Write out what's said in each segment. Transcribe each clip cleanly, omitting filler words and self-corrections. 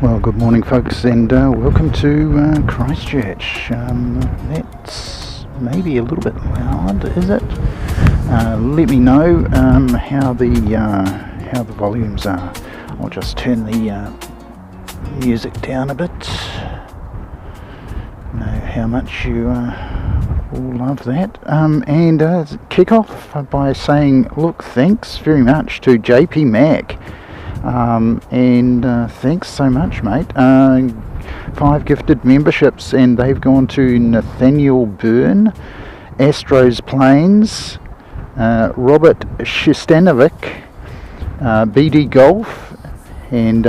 Well, good morning folks, and welcome to Christchurch. That's maybe a little bit loud, is it? Let me know how the volumes are. I'll just turn the music down a bit. Know how much you all love that. And kick off by saying, look, thanks very much to JP Mac. And thanks so much, mate. 5 gifted memberships, and they've gone to Nathaniel Byrne, Astros Planes, Robert Shistanovic, BD Golf, and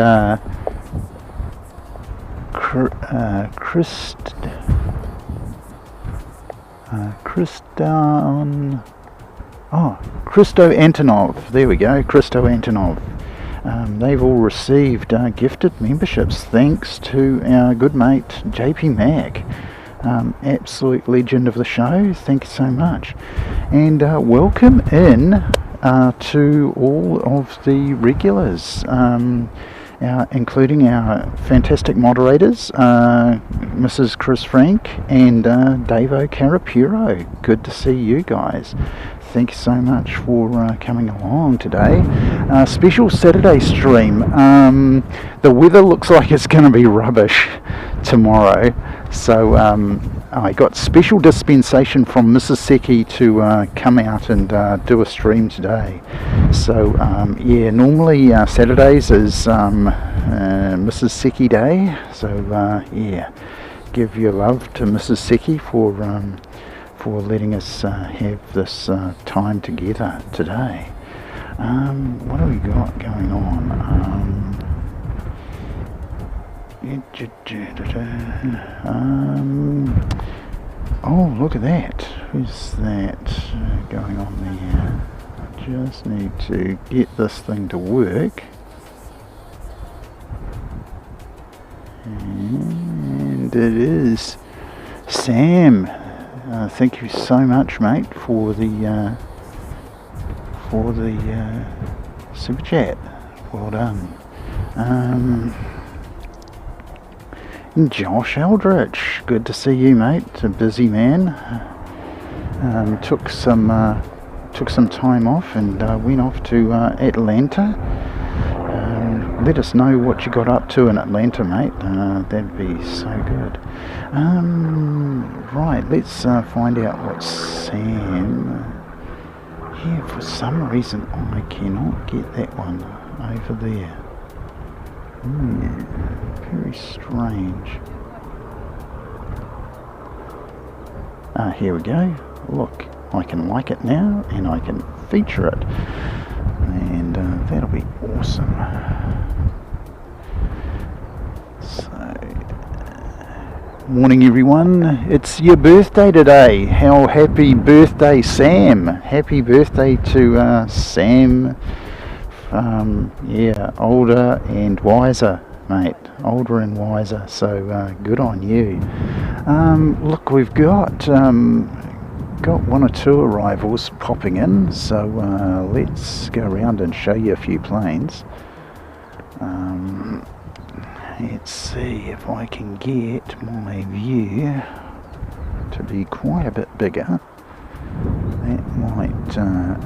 Christo Antonov. There we go, Christo Antonov. They've all received gifted memberships thanks to our good mate JP Mac. Absolute legend of the show. Thank you so much. And welcome in to all of the regulars, including our fantastic moderators, Mrs. Chris Frank and Davo Carapiro. Good to see you guys. Thank you so much for coming along today. Special Saturday stream. The weather looks like it's going to be rubbish tomorrow, so I got special dispensation from Mrs. Seki to come out and do a stream today. So yeah, normally Saturdays is Mrs. Seki Day, so yeah, give your love to Mrs. Seki for letting us have this time together today. What have we got going on? Oh, look at that. Who's that going on there? I just need to get this thing to work. And it is Sam. Thank you so much, mate, for the super chat. Well done. Josh Eldridge, good to see you, mate. A busy man. Took some time off and went off to Atlanta. Let us know what you got up to in Atlanta, mate. That'd be so good. Right, let's find out what Sam... Yeah, for some reason I cannot get that one over there. Very strange. Here we go. Look, I can like it now and I can feature it. And that'll be awesome. Morning everyone, it's your birthday today. How happy birthday, Sam. Happy birthday to Sam. Yeah, older and wiser, mate. Older and wiser, so good on you. Look, we've got 1 or 2 arrivals popping in, so let's go around and show you a few planes. Let's see if I can get my view to be quite a bit bigger. That might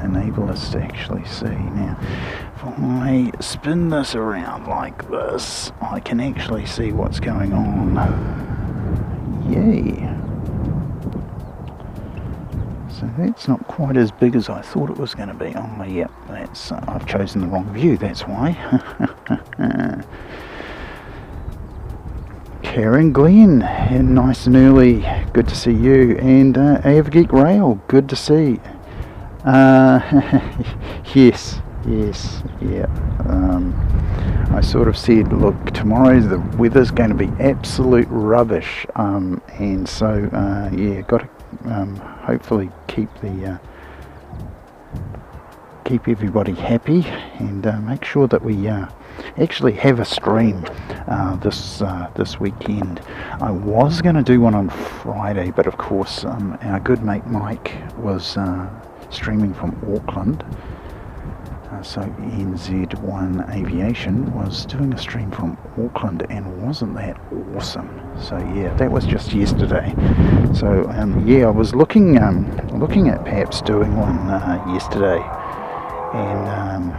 enable us to actually see. Now, if I spin this around like this, I can actually see what's going on. Yay! So that's not quite as big as I thought it was going to be. Oh, yep, that's I've chosen the wrong view, that's why. Karen Glenn, and nice and early, good to see you. And Avgeek Rail, good to see. Yes, yeah. I sort of said, look, tomorrow the weather's going to be absolute rubbish, and so yeah, got to hopefully keep everybody happy and make sure that we actually have a stream this weekend. I was going to do one on Friday, but of course our good mate Mike was streaming from Auckland, So NZ1 Aviation was doing a stream from Auckland, and wasn't that awesome? So yeah, that was just yesterday. So yeah, I was looking at perhaps doing one yesterday, and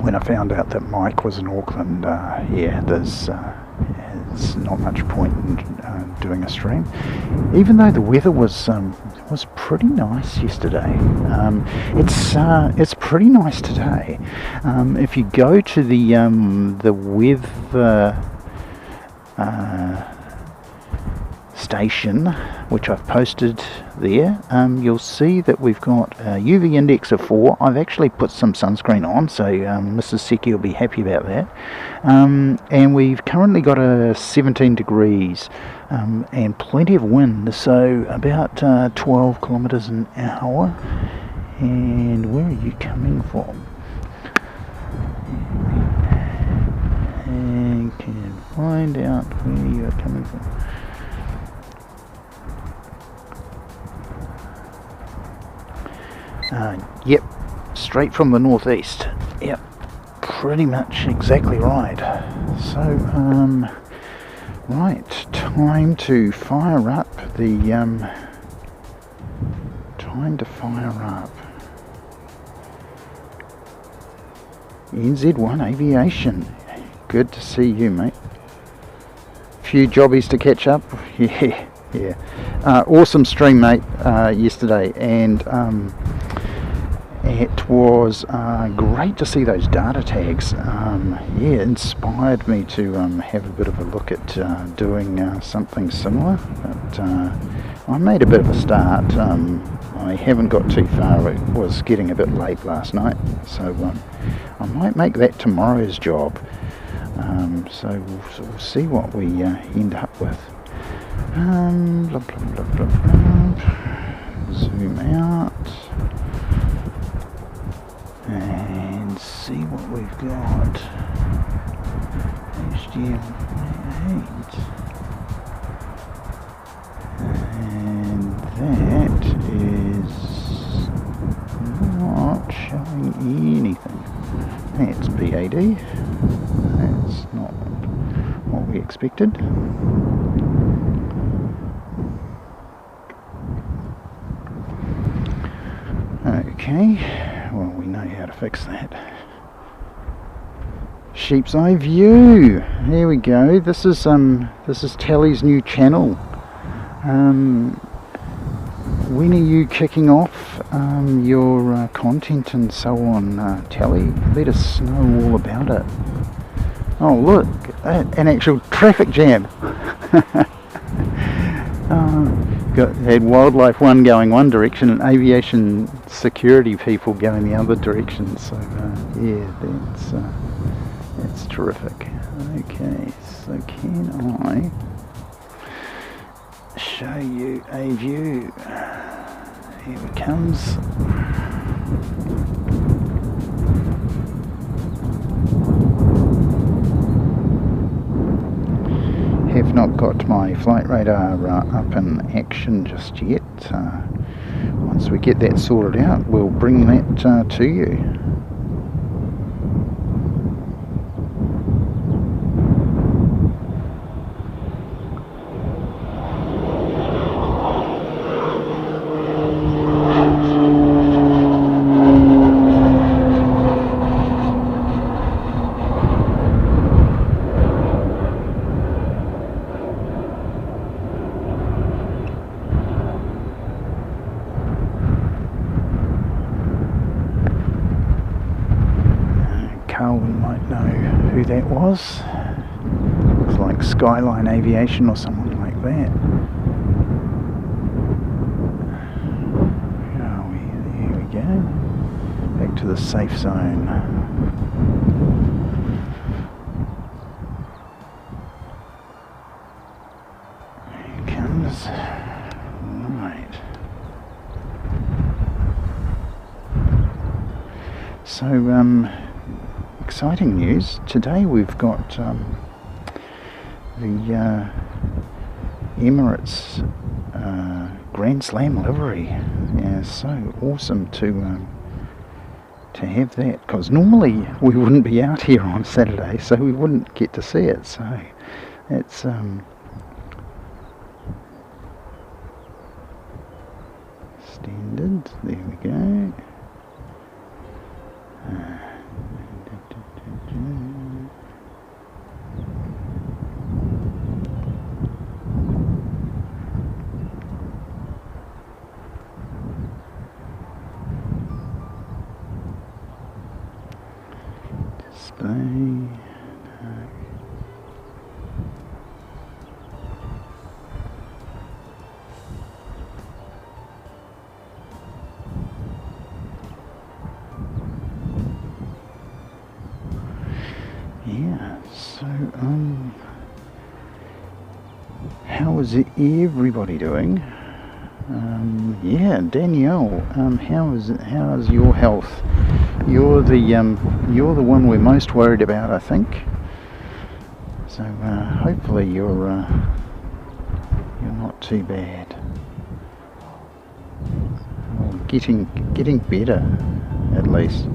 when I found out that Mike was in Auckland, yeah, there's not much point in doing a stream, even though the weather was pretty nice yesterday. It's pretty nice today. If you go to the weather station, which I've posted there, you'll see that we've got a UV index of 4. I've actually put some sunscreen on, so Mrs. Seki will be happy about that. And we've currently got a 17 degrees and plenty of wind, so about 12 kilometers an hour. And where are you coming from? And can find out where you are coming from. Yep, straight from the northeast. Yep, pretty much exactly right. So, right, time to fire up the, NZ1 Aviation. Good to see you, mate. Few jobbies to catch up. Yeah. Awesome stream, mate, yesterday, and it was great to see those data tags. Yeah, inspired me to have a bit of a look at doing something similar, but I made a bit of a start. I haven't got too far. It was getting a bit late last night, so I might make that tomorrow's job. So we'll see what we end up with. Blah, blah, blah, blah, blah. Zoom out and see what we've got. HDM8, and that is not showing anything. That's BAD. That's not what we expected. Okay, well, we know how to fix that. Sheep's eye view. There we go. This is Tally's new channel. When are you kicking off your content and so on, Tally? Let us know all about it. Oh, look, an actual traffic jam. Had Wildlife 1 going one direction and aviation security people going the other direction. So yeah, that's terrific. Okay, so can I show you a view? Here it comes. Have not got my flight radar up in action just yet. Once we get that sorted out, we'll bring that to you. Carlin might know who that was. Looks like Skyline Aviation or someone like that. Where are we? There we go. Back to the safe zone. Here it comes. Right. So, exciting news. Today we've got the Emirates Grand Slam livery. Yeah, so awesome to to have that, because normally we wouldn't be out here on Saturday, so we wouldn't get to see it. So it's standard. There we go. Display. Yeah, so how is everybody doing? Yeah, Danielle, how's your health? You're the one we're most worried about, I think. So hopefully you're not too bad. Or getting better, at least.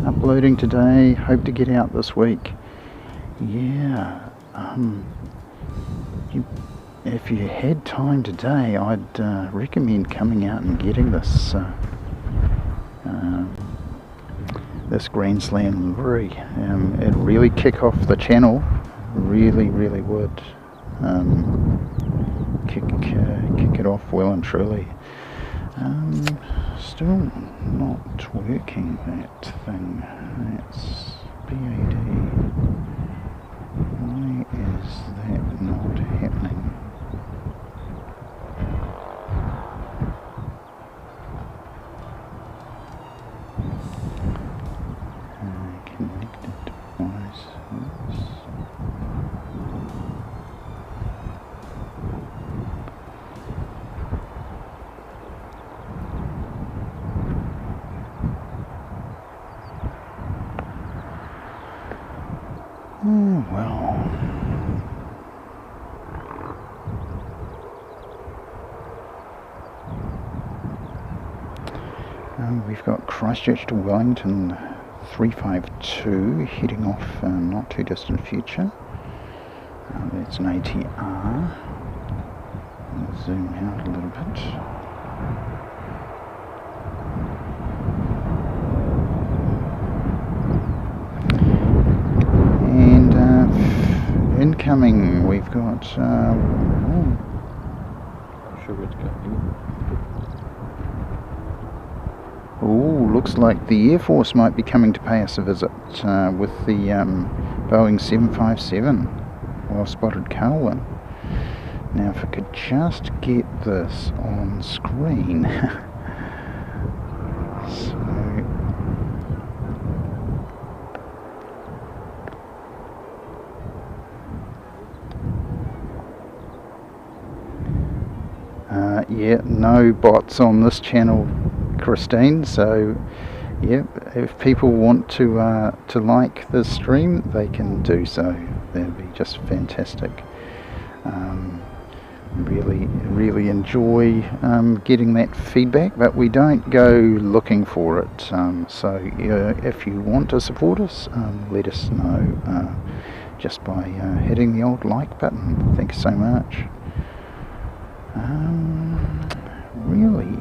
Uploading today, hope to get out this week. Yeah, if you had time today, I'd recommend coming out and getting this this Grand Slam livery. It'd really kick off the channel, really would. Kick it off well and truly. Still not working, that thing. That's BAD. Why is that not happening? Connected devices. Oh, well. We've got Christchurch to Wellington 352 heading off not too distant future. That's an ATR. I'll zoom out a little bit. And incoming, we've got looks like the Air Force might be coming to pay us a visit with the Boeing 757. Well spotted, Carlin. Now if I could just get this on screen. Yeah, no bots on this channel, Christine, so yeah, if people want to like this stream, they can do so. That'd be just fantastic. Really enjoy getting that feedback, but we don't go looking for it. So if you want to support us, let us know just by hitting the old like button. Thanks so much. Really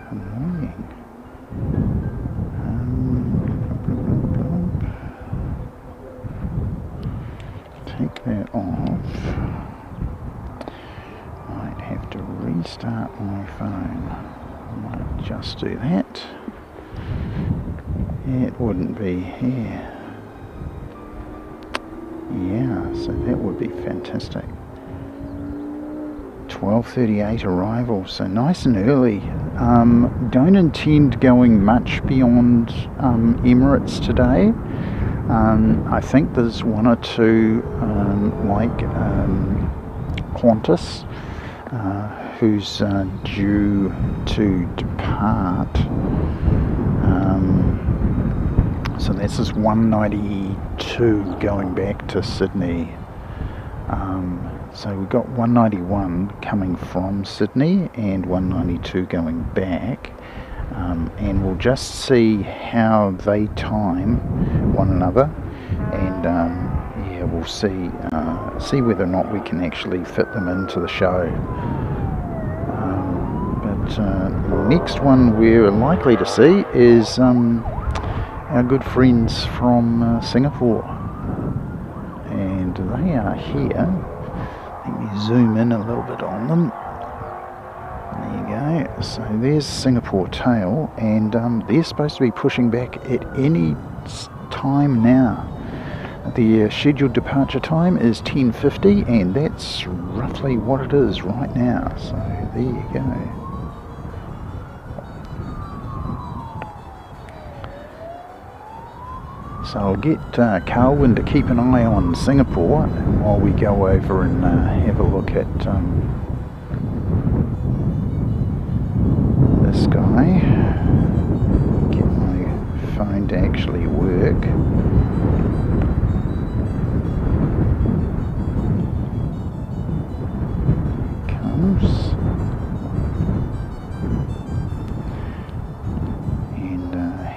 annoying. Take that off. Might have to restart my phone. Might just do that. It wouldn't be here. Yeah, so that would be fantastic. 12:38 arrival, so nice and early. Don't intend going much beyond Emirates today. I think there's one or two like Qantas who's due to depart. So this is 192 going back to Sydney. So we've got 191 coming from Sydney and 192 going back. and we'll just see how they time one another, and yeah, we'll see whether or not we can actually fit them into the show. But the next one we're likely to see is our good friends from Singapore, and they are here. Let me zoom in a little bit on them. There you go. So there's Singapore tail, and they're supposed to be pushing back at any time now. The scheduled departure time is 10:50, and that's roughly what it is right now. So there you go. So I'll get Carwyn to keep an eye on Singapore while we go over and have a look at this guy. Get my phone to actually work. Here comes.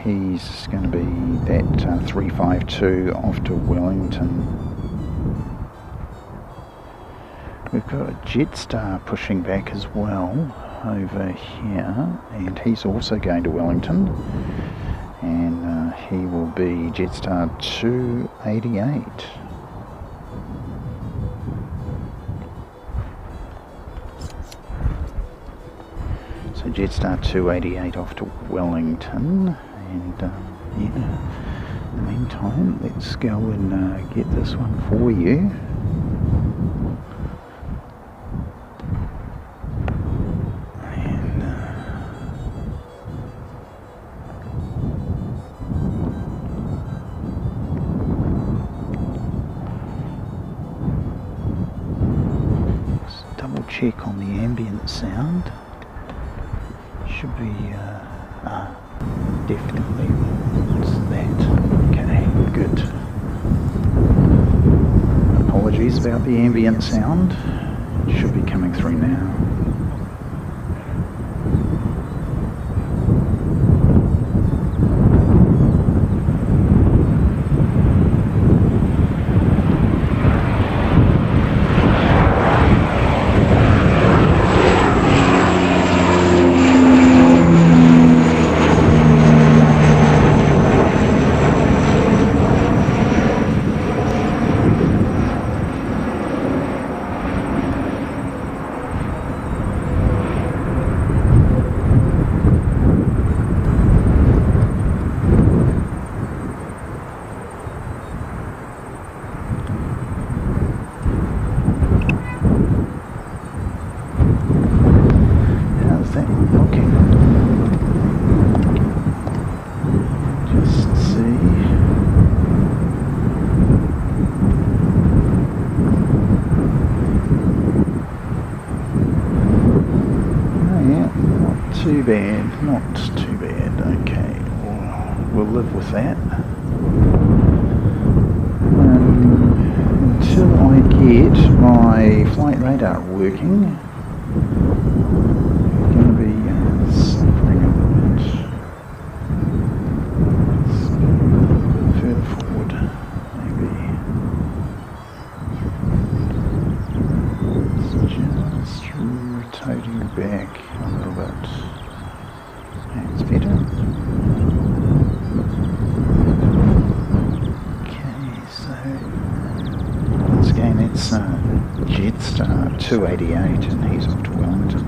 He's going to be that 352 off to Wellington. We've got a Jetstar pushing back as well over here, and he's also going to Wellington, and he will be Jetstar 288. So Jetstar 288 off to Wellington. And yeah, in the meantime, let's go and get this one for you. And let's double check on the ambient sound. Should be definitely it's that. Okay, good. Apologies about the ambient sound. It should be coming through now. Too bad, not too bad. Okay, we'll live with that. Until I get my flight radar working, I'm going to be suffering a little bit. Let's go a little bit further forward, maybe. It's just rotating back a little bit. That's better. Okay, so once again it's Jetstar 288 and he's off to Wellington.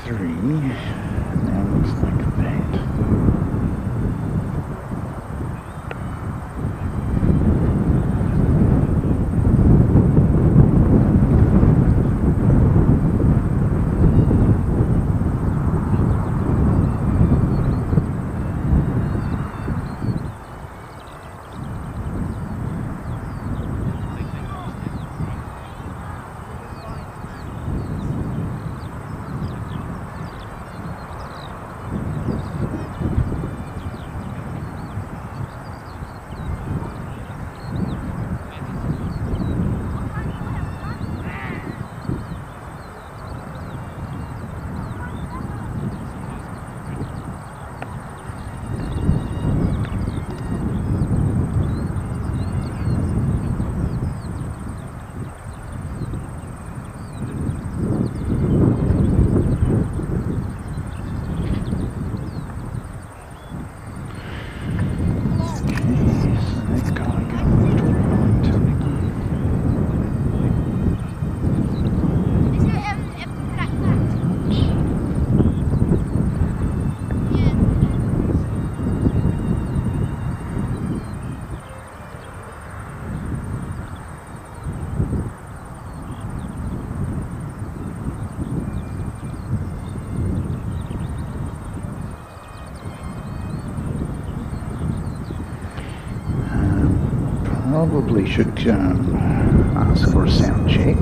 Now looks like that. Probably should ask for a sound check.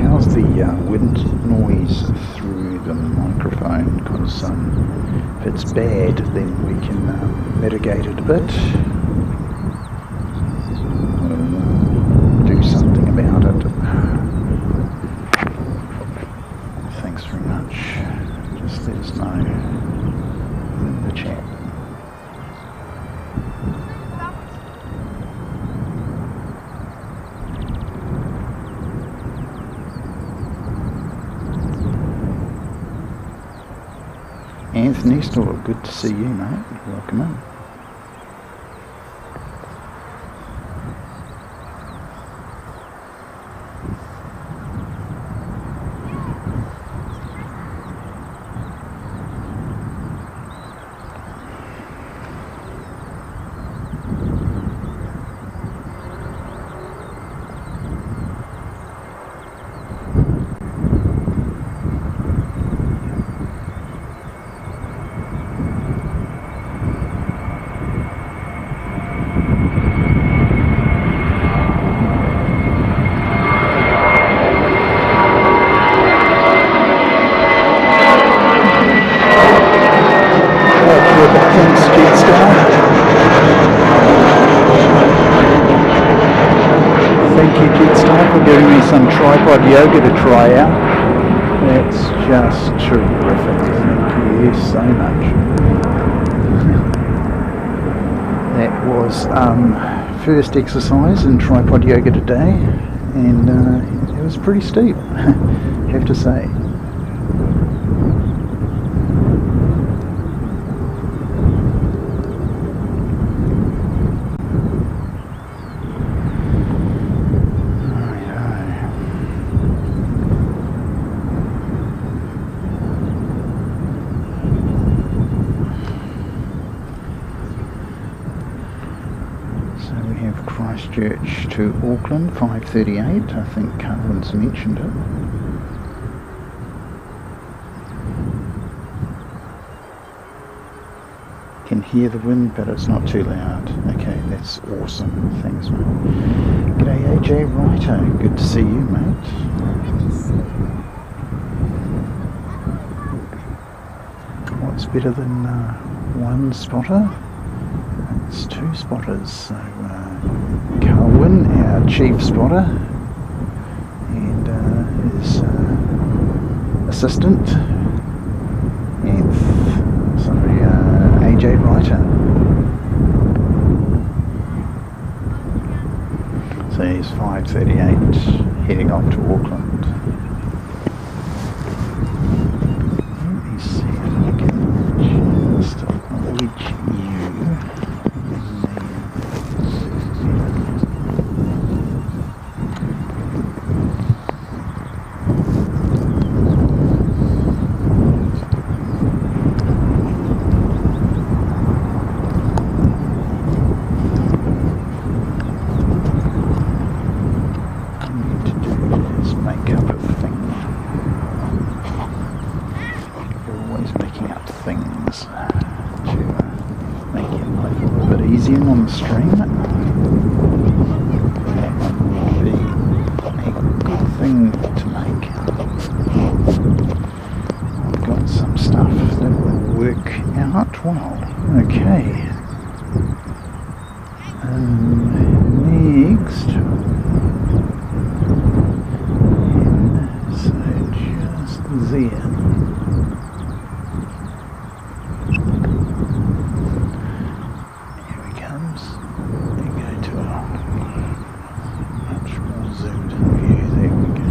How's the wind noise through the microphone? Because if it's bad, then we can mitigate it a bit. We'll do something about it. Thanks very much. Just let us know in the chat. Anthony, still good to see you, mate. Welcome in. Some tripod yoga to try out. That's just terrific. Thank you so much. That was first exercise in tripod yoga today, and it was pretty steep, I have to say. Christchurch to Auckland, 5:38. I think Carlin's mentioned it. Can hear the wind, but it's not too loud. Okay, that's awesome. Thanks, mate. G'day, AJ Writer. Good to see you, mate. What's better than one spotter? It's two spotters. So Carwin, our chief spotter, and his assistant, and AJ Writer. So he's 5:38, heading off to Auckland. Let me see if I can just acknowledge you. Part 12. Okay. Next. So just there. Here he comes. We go to a much more zoomed in view. There we go.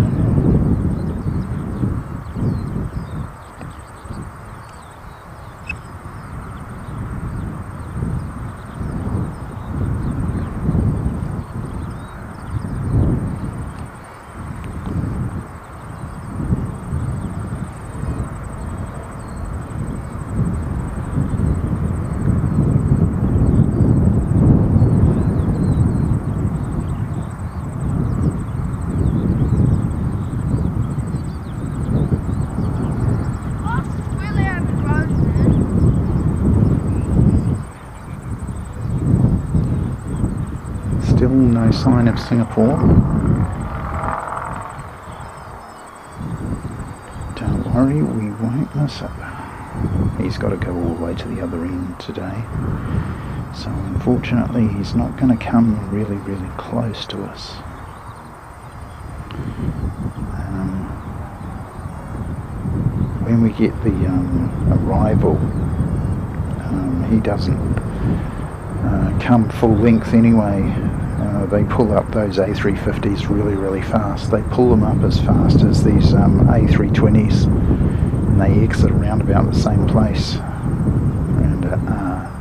Still no sign of Singapore. Don't worry, we won't miss it. He's got to go all the way to the other end today. So unfortunately he's not going to come really close to us. When we get the arrival, he doesn't come full length anyway. They pull up those A350s really fast. They pull them up as fast as these A320s, and they exit around about the same place, around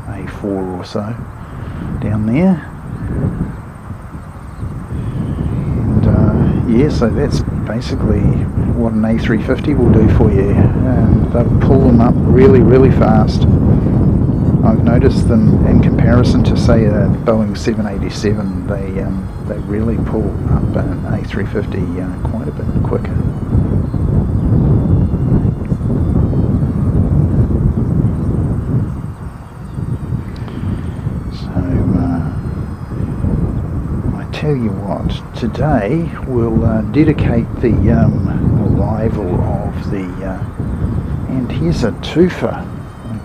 A4 or so down there. And yeah, so that's basically what an A350 will do for you. They'll pull them up really fast. I've noticed them in comparison to, say, a Boeing 787, they really pull up an A350 quite a bit quicker. So I tell you what, today we'll dedicate the arrival of the, and here's a twofer.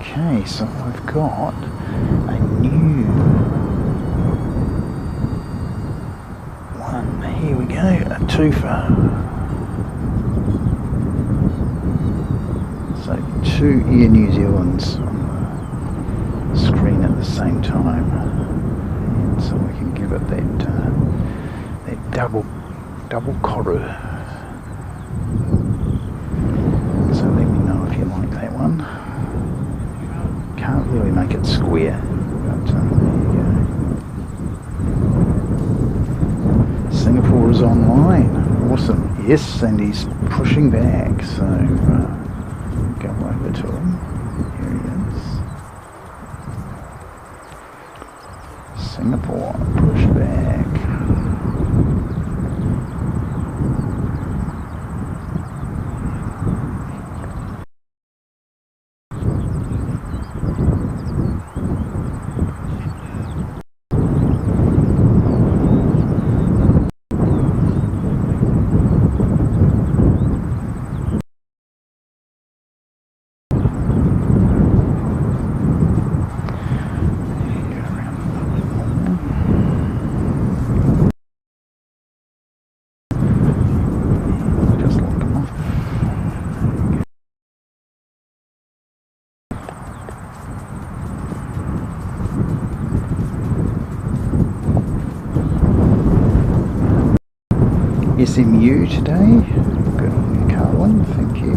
Okay, so I've got a new one. Here we go, a twofer. So two Air New Zealands on the screen at the same time, and so we can give it that double koru. So let me know if you like that one. Can't really make it square, but there you go. Singapore is online. Awesome. Yes, and he's pushing back, so go over to him. Here he is. Singapore, push back. SMU today. Good on you, Carlin. Thank you.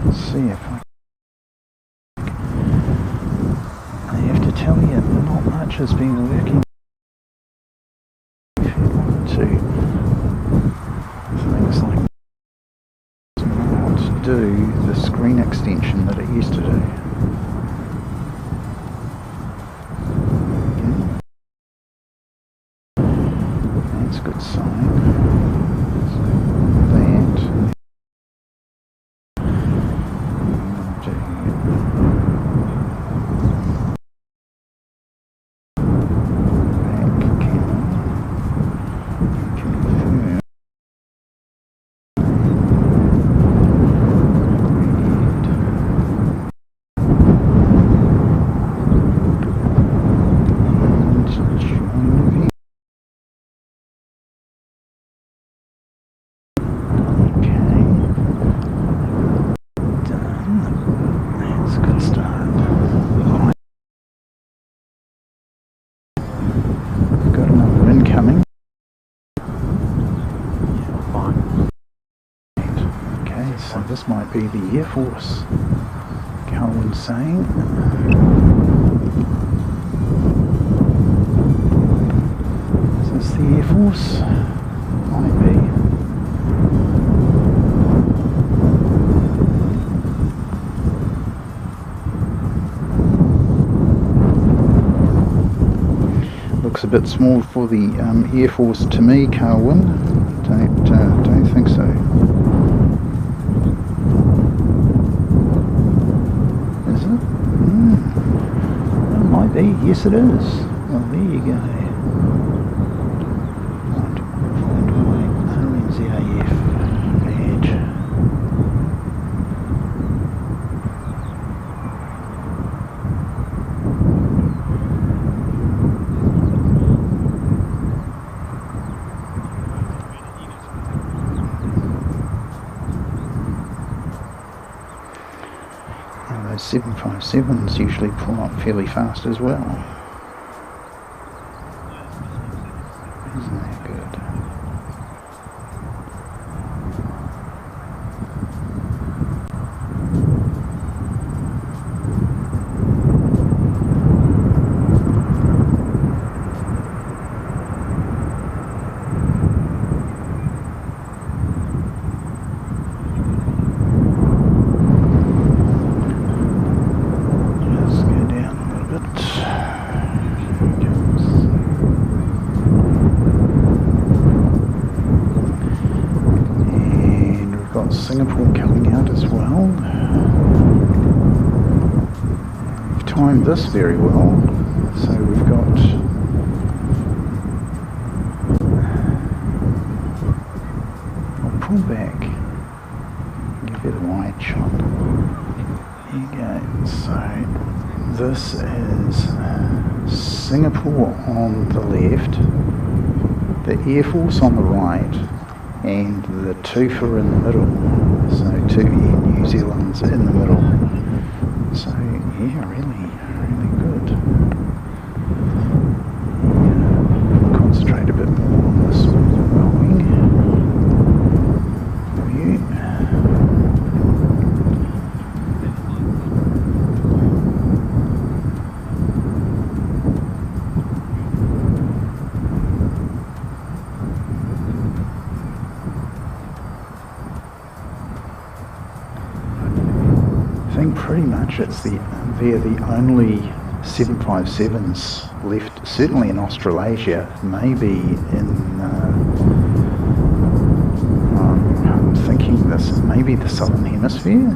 Let's see if I have to tell you, not much has been working. If you want to, things like not do the screen extension that it used to do. That's a good sign. So that. this might be the Air Force, Carwyn's saying. Is this the Air Force? Might be. Looks a bit small for the Air Force to me, Carwyn. Don't think so. Is it? It might be. Yes, it is. Well, there you go. Find my RNZAF badge. And those 757s usually pull up fairly fast as well. Isn't that good? Singapore coming out as well. We've timed this very well, so we've got I'll pull back, give it a wide shot. There you go. So this is Singapore on the left, the Air Force on the right, and the TUFA in the middle, so two Air New Zealands in the middle. So yeah, really good. Yeah, concentrate a bit more on this Boeing view. I think pretty much they're the only 757s left, certainly in Australasia, maybe in I'm thinking maybe the Southern Hemisphere.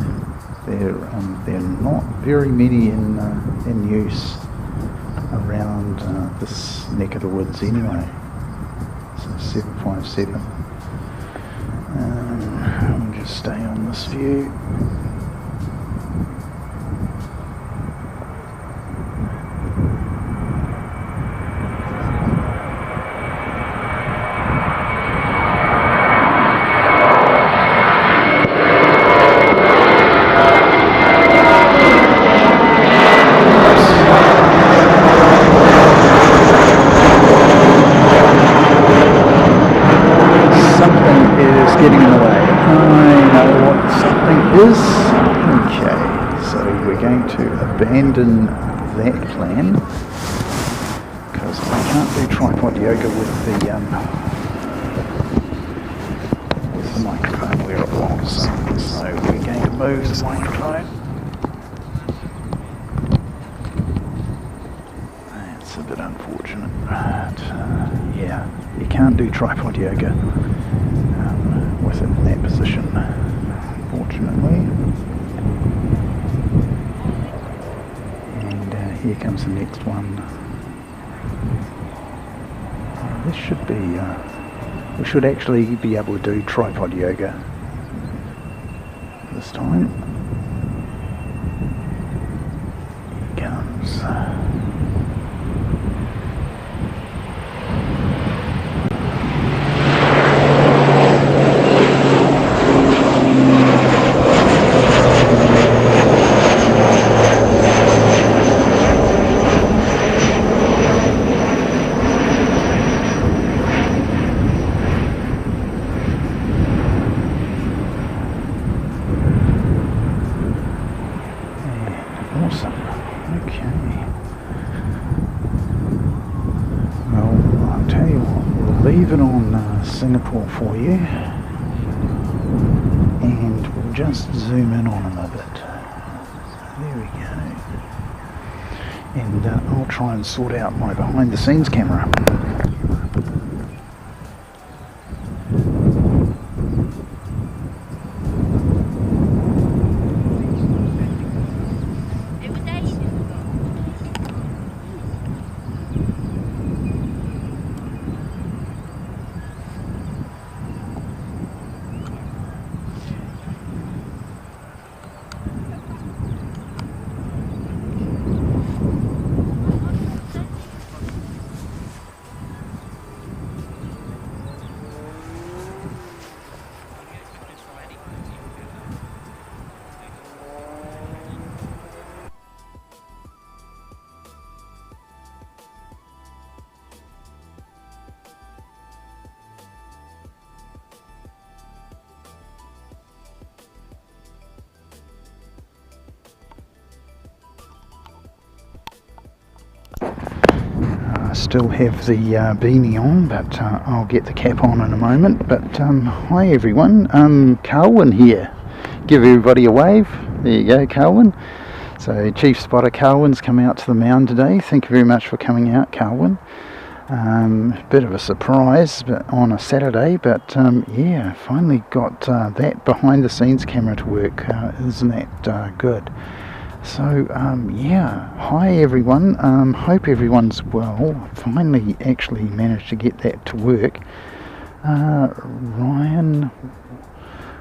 They're not very many in use around this neck of the woods anyway. So 757. I'll just stay on this view. Getting in the way. I know what something is. Okay, so we're going to abandon that plan because I can't do tripod yoga with the microphone where it was. So we're going to move the microphone. That's a bit unfortunate, but yeah, you can't do tripod yoga with it in that position, unfortunately. And here comes the next one. This should be, we should actually be able to do tripod yoga this time. Here it comes. leave it on Singapore for you, and we'll just zoom in on them a bit. There we go. And I'll try and sort out my behind the scenes camera. I still have the beanie on, but I'll get the cap on in a moment. But hi everyone, Carwin here. Give everybody a wave. There you go, Carwin. So Chief Spotter Carwin's come out to the mound today. Thank you very much for coming out, Carwin. Bit of a surprise but on a Saturday, but yeah, finally got that behind the scenes camera to work. Isn't that good? So yeah, hi everyone, hope everyone's well. Finally actually managed to get that to work. Ryan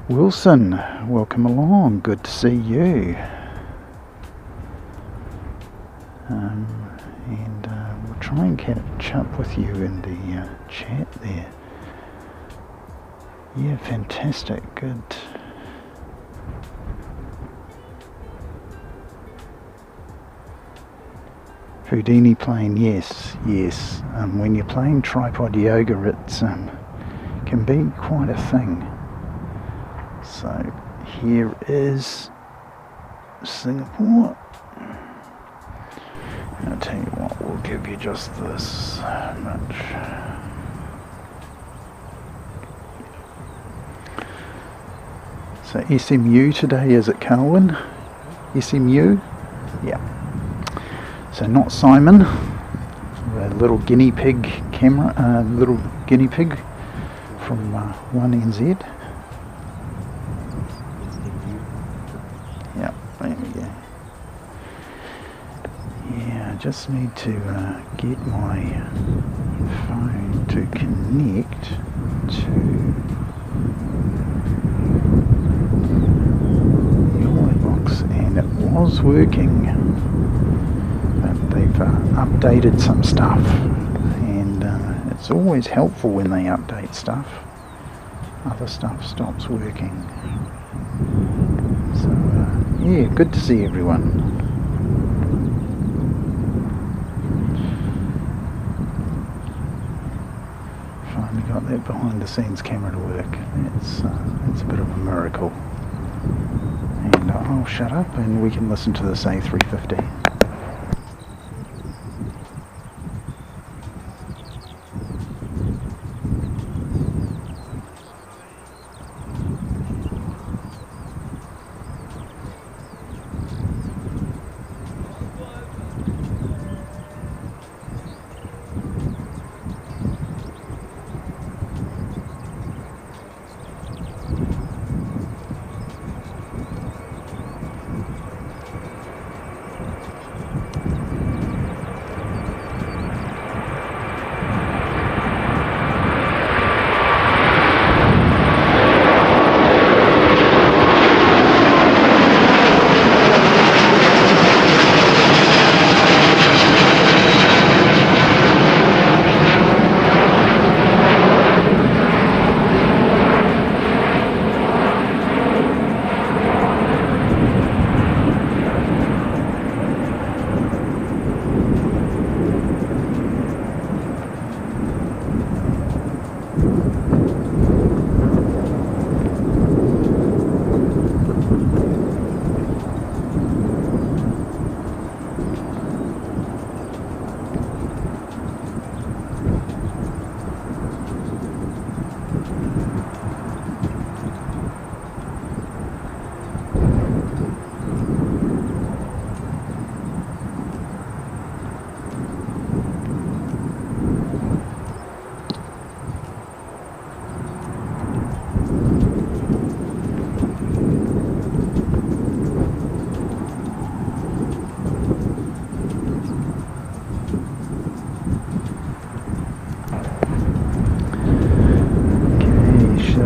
Wilson, welcome along, good to see you. And we'll try and catch up with you in the chat there. Yeah, fantastic, good. Houdini plane, yes. When you're playing tripod yoga, it can be quite a thing. So here is Singapore. I'll tell you what, we'll give you just this much. So SMU today, is it, Carwin? SMU? Yeah. So not Simon, the little guinea pig camera, little guinea pig from 1NZ. Yeah, there we go. Yeah, I just need to get my phone to connect to the audio box, and it was working. They've updated some stuff, and it's always helpful when they update stuff. Other stuff stops working. So yeah, good to see everyone. Finally got that behind the scenes camera to work. It's a bit of a miracle. And I'll shut up and we can listen to this A350.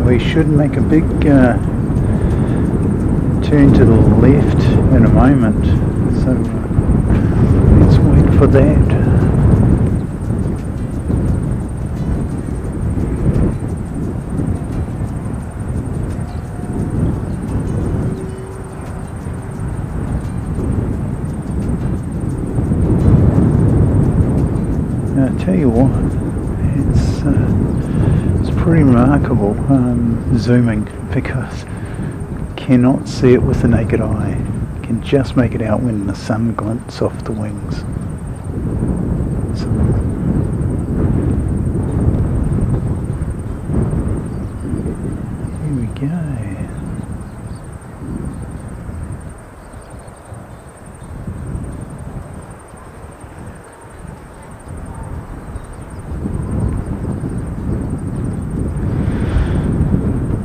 we should make a big turn to the left in a moment, so let's wait for that. I tell you what, it's pretty remarkable zooming, because you cannot see it with the naked eye. You can just make it out when the sun glints off the wings. So, here we go.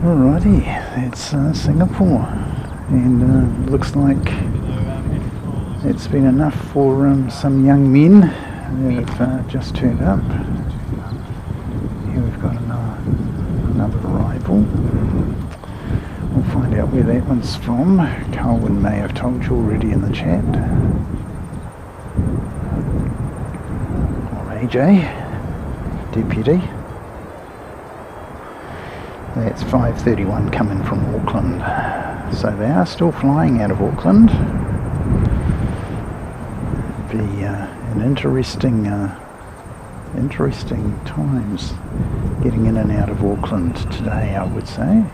Alrighty, that's Singapore, and looks like it's been enough for some young men that have just turned up. Here we've got another arrival. We'll find out where that one's from. Carwin may have told you already in the chat. Or AJ, Deputy. That's 5:31 coming from Auckland. So they are still flying out of Auckland. Be an interesting times getting in and out of Auckland today, I would say.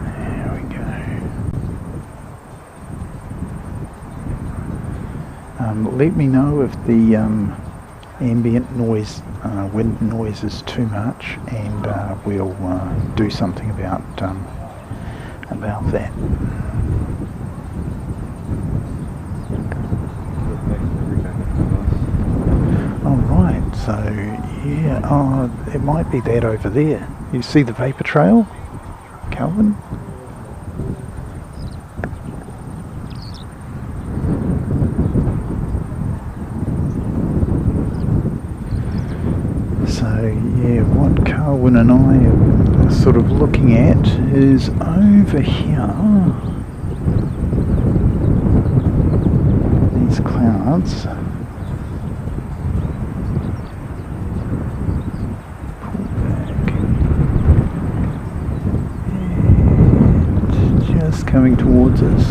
There we go. Let me know if the ambient noise, wind noise is too much, and we'll do something about that. Oh right, so yeah, it might be that over there. You see the vapor trail, Calvin? So yeah, what Carwin and I are sort of looking at is over here, these clouds. Pull back. And just coming towards us.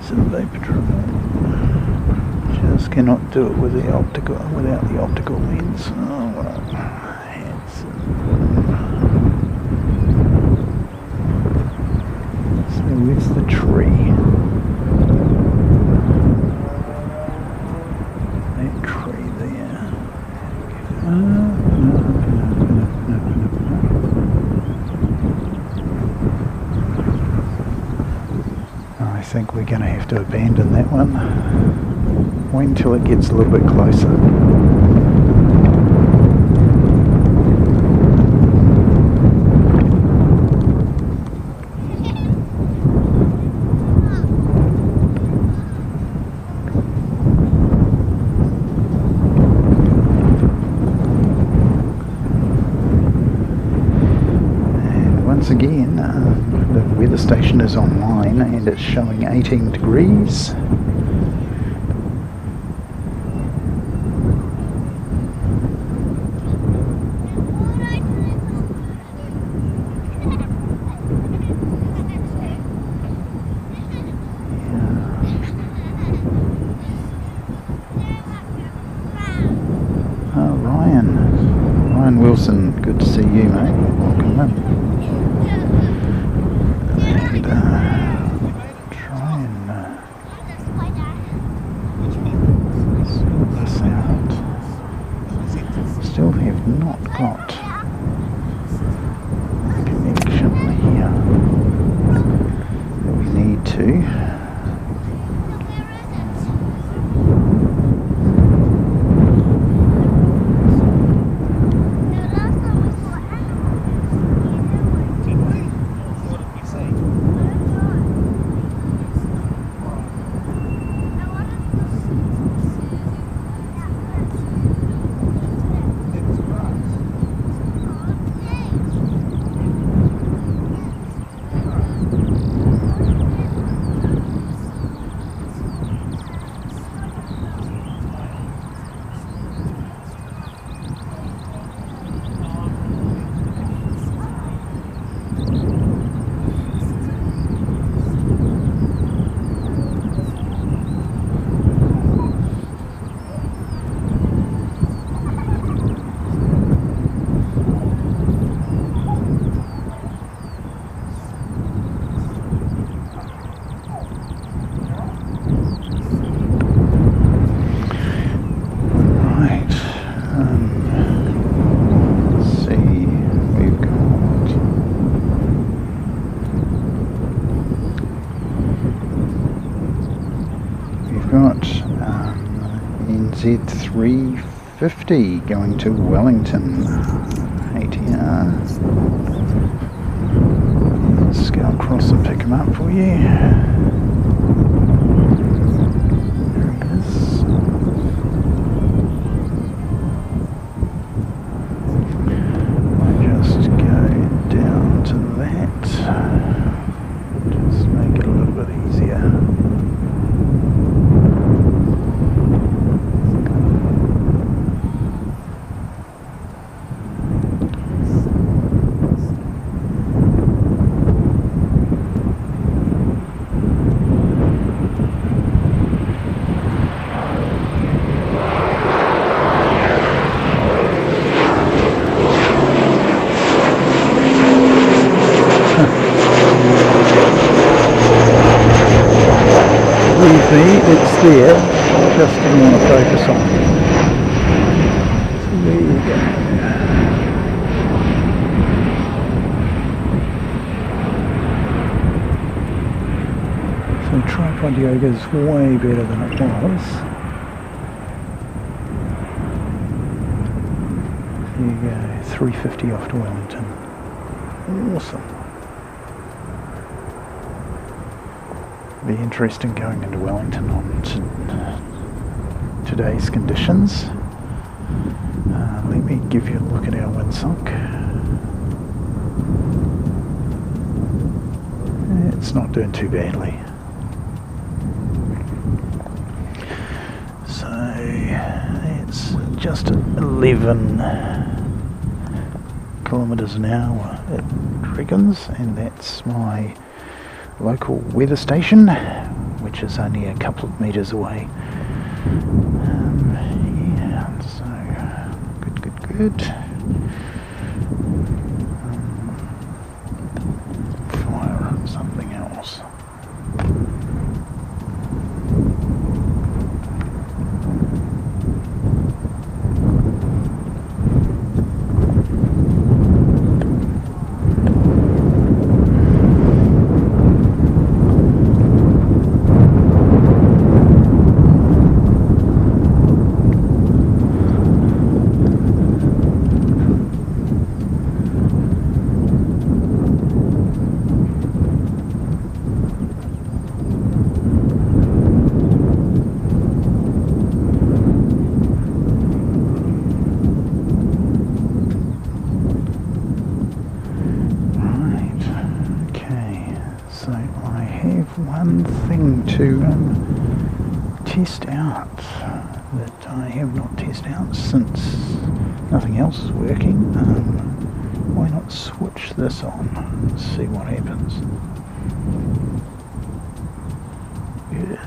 Some vapor trail. Just cannot do it with the optical, without the optical lens. Oh well. So where's the tree? That tree there. I think we're going to have to abandon that one. Wait until it gets a little bit closer. And once again, the weather station is online and it's showing 18 degrees. Ryan Wilson, good to see you, mate. Welcome in. And try and sort this out. Still have not got a connection here that we need to. NZ350 going to Wellington, ATR. Let's go across and pick him up for you. There he is. I'll just go down to that. Just make it a little bit easier. It's there, just didn't want to focus on it. So there you go. So tripod yoga is way better than it was. There you go, 350 off to Wellington. Awesome. Be interesting going into Wellington on today's conditions. Let me give you a look at our windsock. It's not doing too badly. So it's just 11 kilometres an hour at Dragons, and that's my local weather station, which is only a couple of metres away. Yeah, so good. Fire on something else. One thing to test out that I have not tested out since nothing else is working. Why not switch this on and see what happens? Good.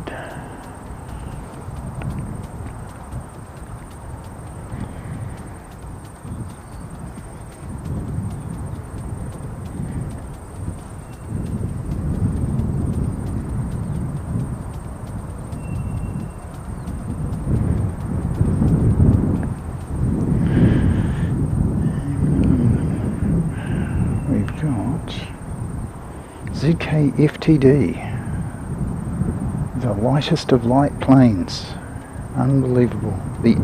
ZK FTD, the lightest of light planes, unbelievable. The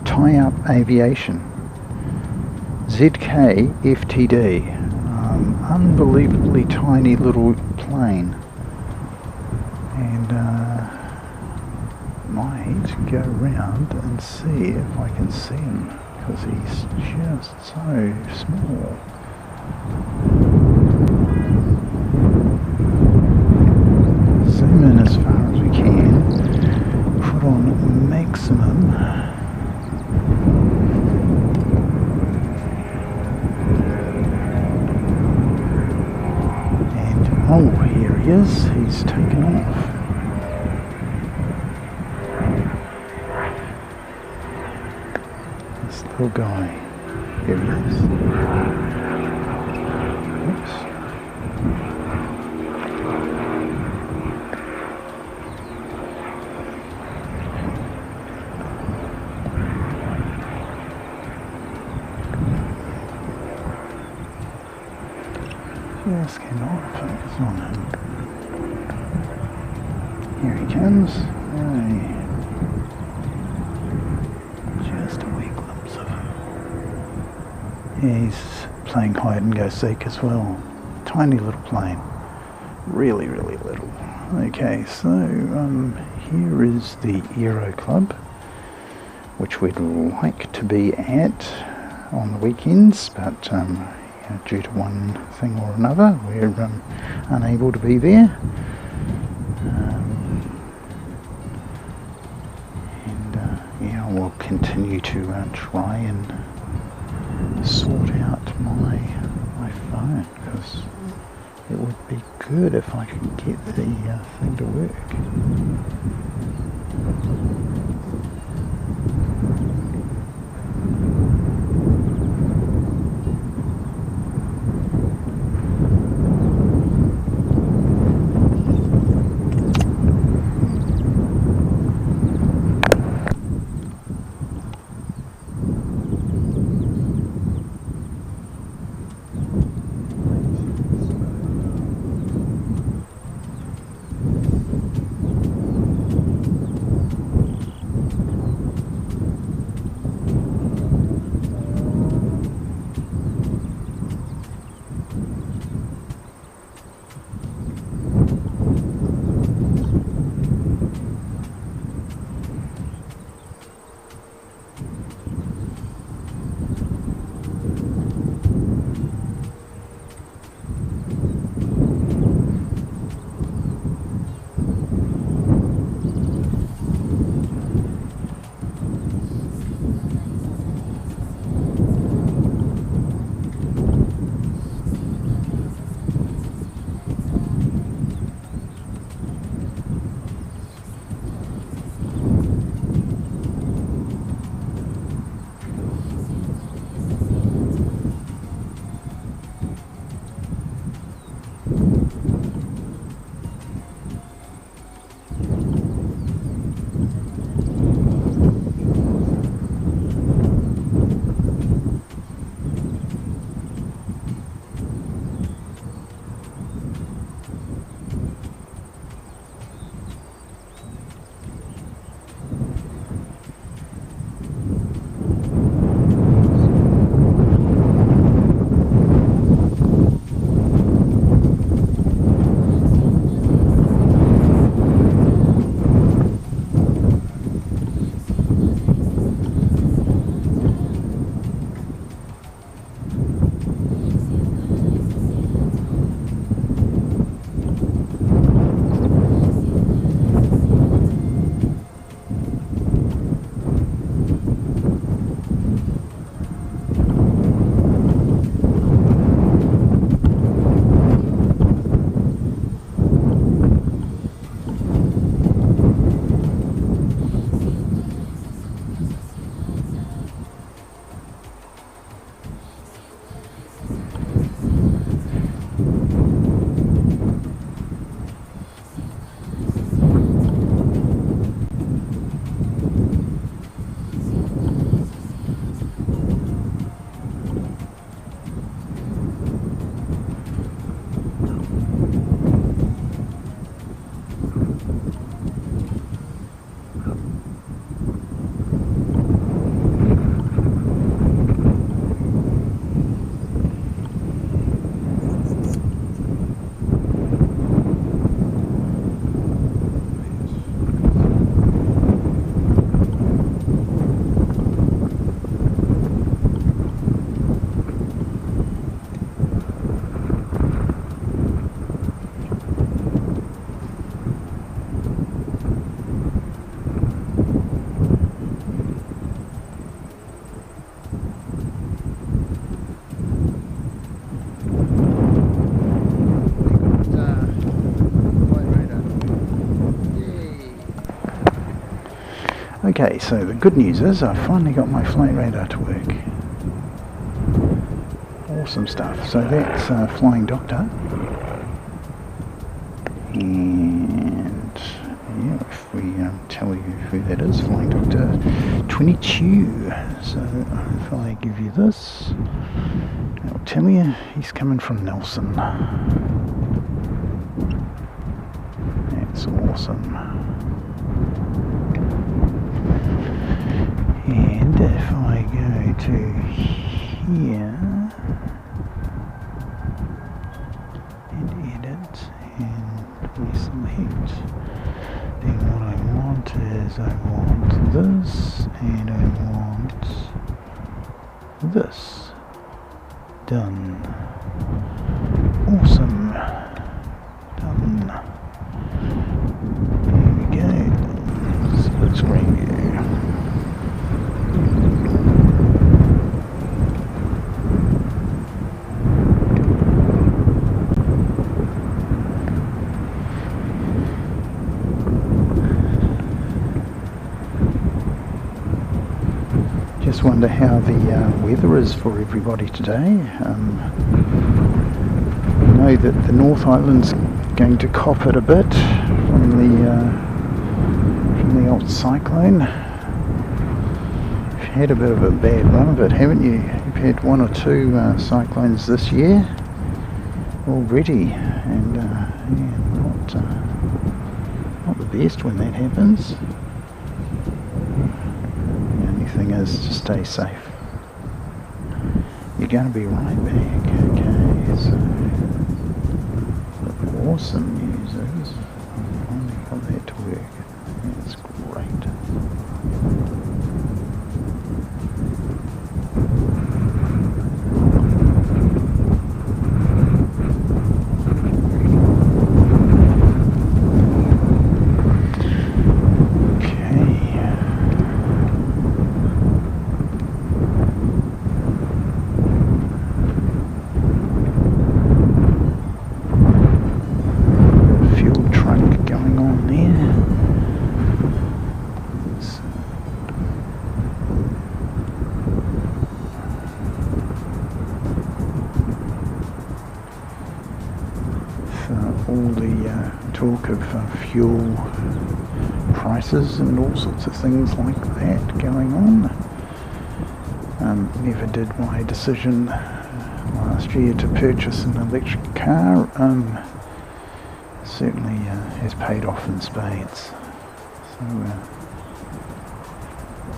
tie-up aviation, ZK FTD, unbelievably tiny little plane, and might go round and see if I can see him, because he's just so small. Zoom in as far as we can, put on maximum, and oh, here he is, he's taken off. This little guy, here he is. Oops. Just cannot focus on him. Here he comes. Just a wee glimpse of him. Yeah, he's playing hide and go seek as well. Tiny little plane. Really, really little. Okay, so here is the Aero Club, which we'd like to be at on the weekends, but due to one thing or another, we're unable to be there. We'll continue to try and sort out my phone, because it would be good if I could get the thing to work. Okay, so the good news is I finally got my flight radar to work. Awesome stuff. So that's Flying Doctor. And yeah, if we tell you who that is, Flying Doctor 22. So if I give you this, I'll tell you he's coming from Nelson. That's awesome. here and edit and select. Then what I want is I want this and I want this. Done. Awesome. Done. Here we go. Split screen view. Just wonder how the weather is for everybody today. I know that the North Island's going to cop it a bit from the old cyclone. You've had a bit of a bad run of it, haven't you? You've had one or two cyclones this year already, and yeah, not the best when that happens. Thing is to stay safe. You're going to be right back. Okay, so the awesome news is I finally got that to work. That's great. All the talk of fuel prices and all sorts of things like that going on. Never did my decision last year to purchase an electric car. Certainly has paid off in spades. So,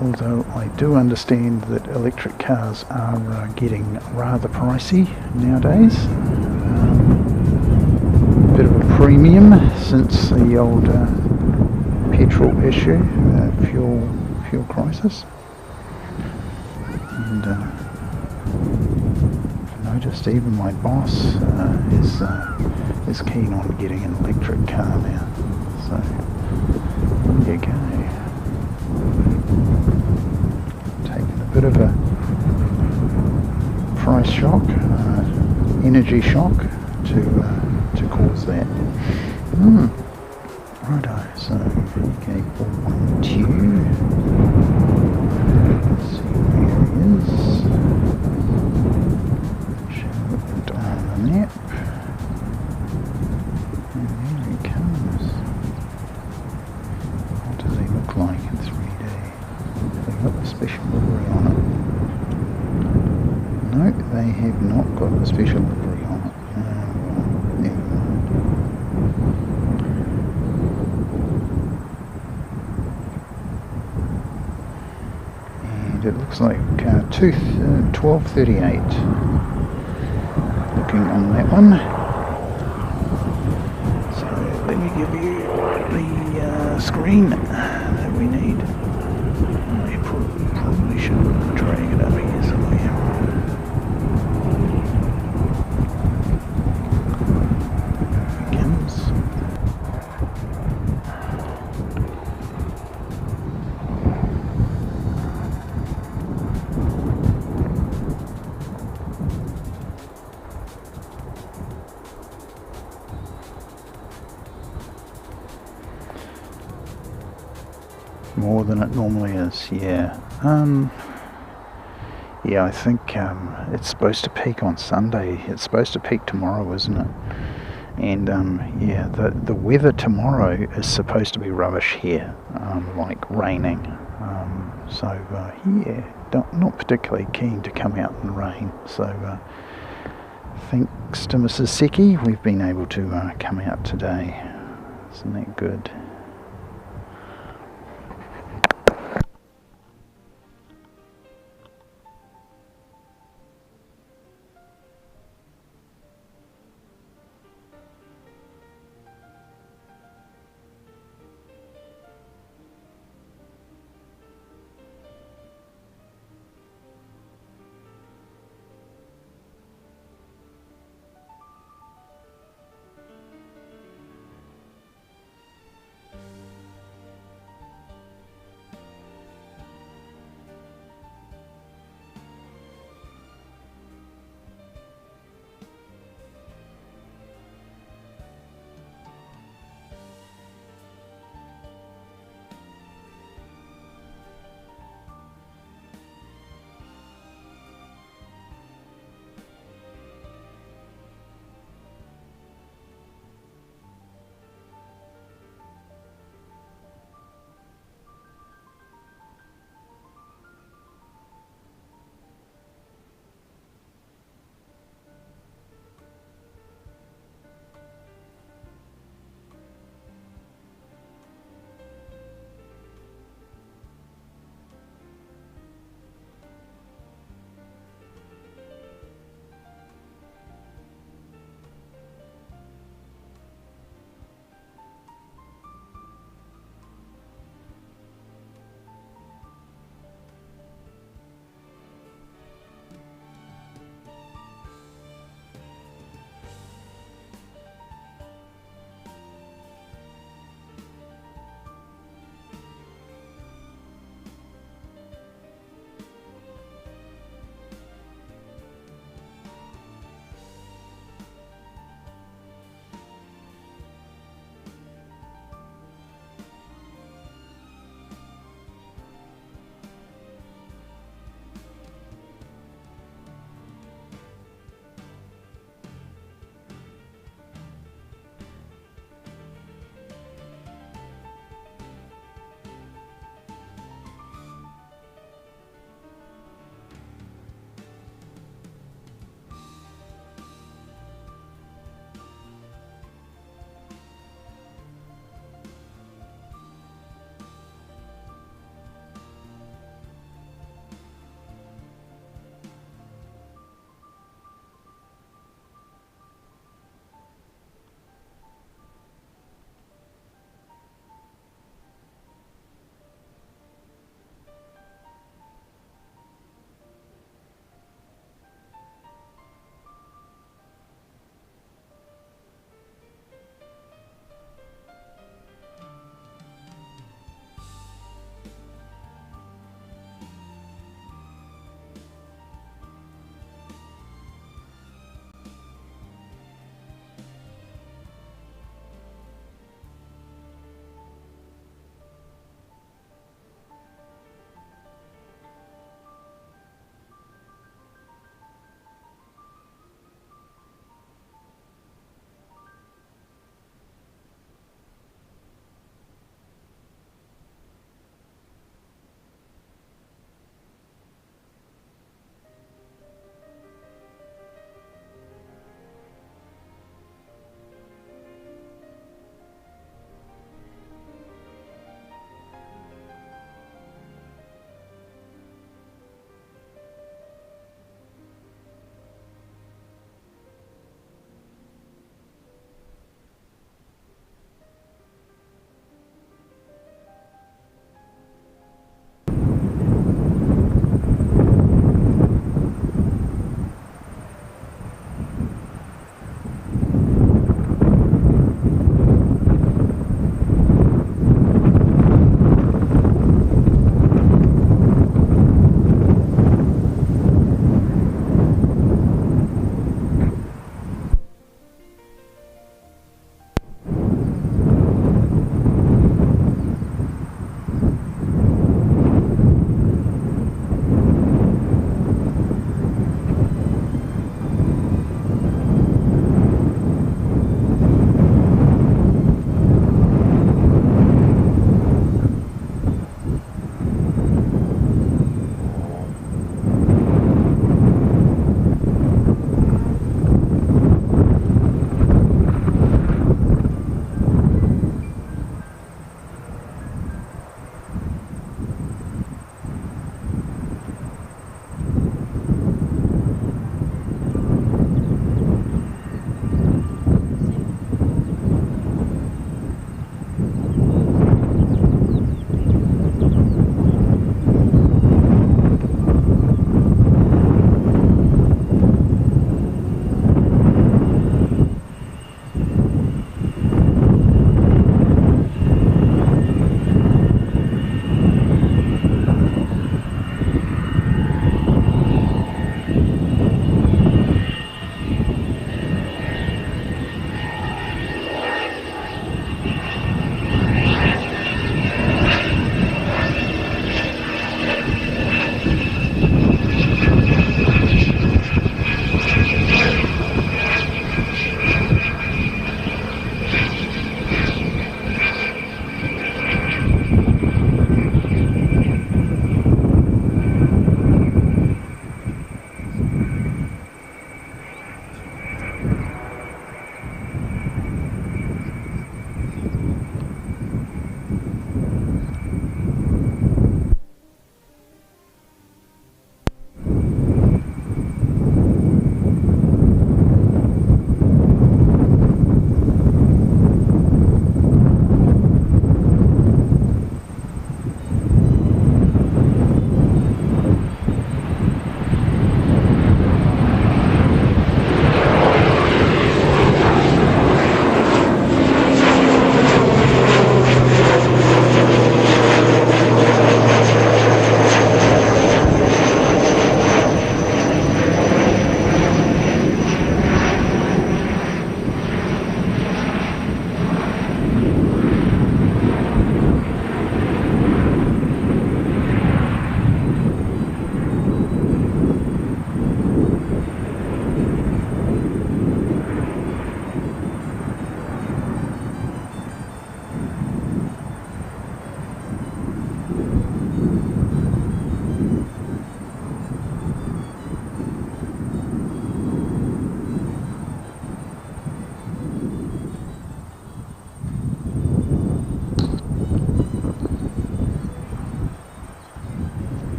although I do understand that electric cars are getting rather pricey nowadays. Bit of a premium since the old petrol issue, fuel crisis. And I've noticed even my boss is keen on getting an electric car now. So there you go. Taking a bit of a price shock, energy shock to cause that. Righto, so okay, one, two. Let's see where he is. Show it on the map. And there he comes. What does he look like in 3D? Have they got the special livery on it? No, they have not got the special livery on it. It looks like 12:38 looking on that one. So let me give you the screen that we need. I probably should drag it up here somewhere. More than it normally is, yeah. Yeah, I think it's supposed to peak on Sunday. It's supposed to peak tomorrow, isn't it? And yeah, the weather tomorrow is supposed to be rubbish here, like raining. So yeah, not particularly keen to come out in the rain. So thanks to Mrs. Seki, we've been able to come out today. Isn't that good?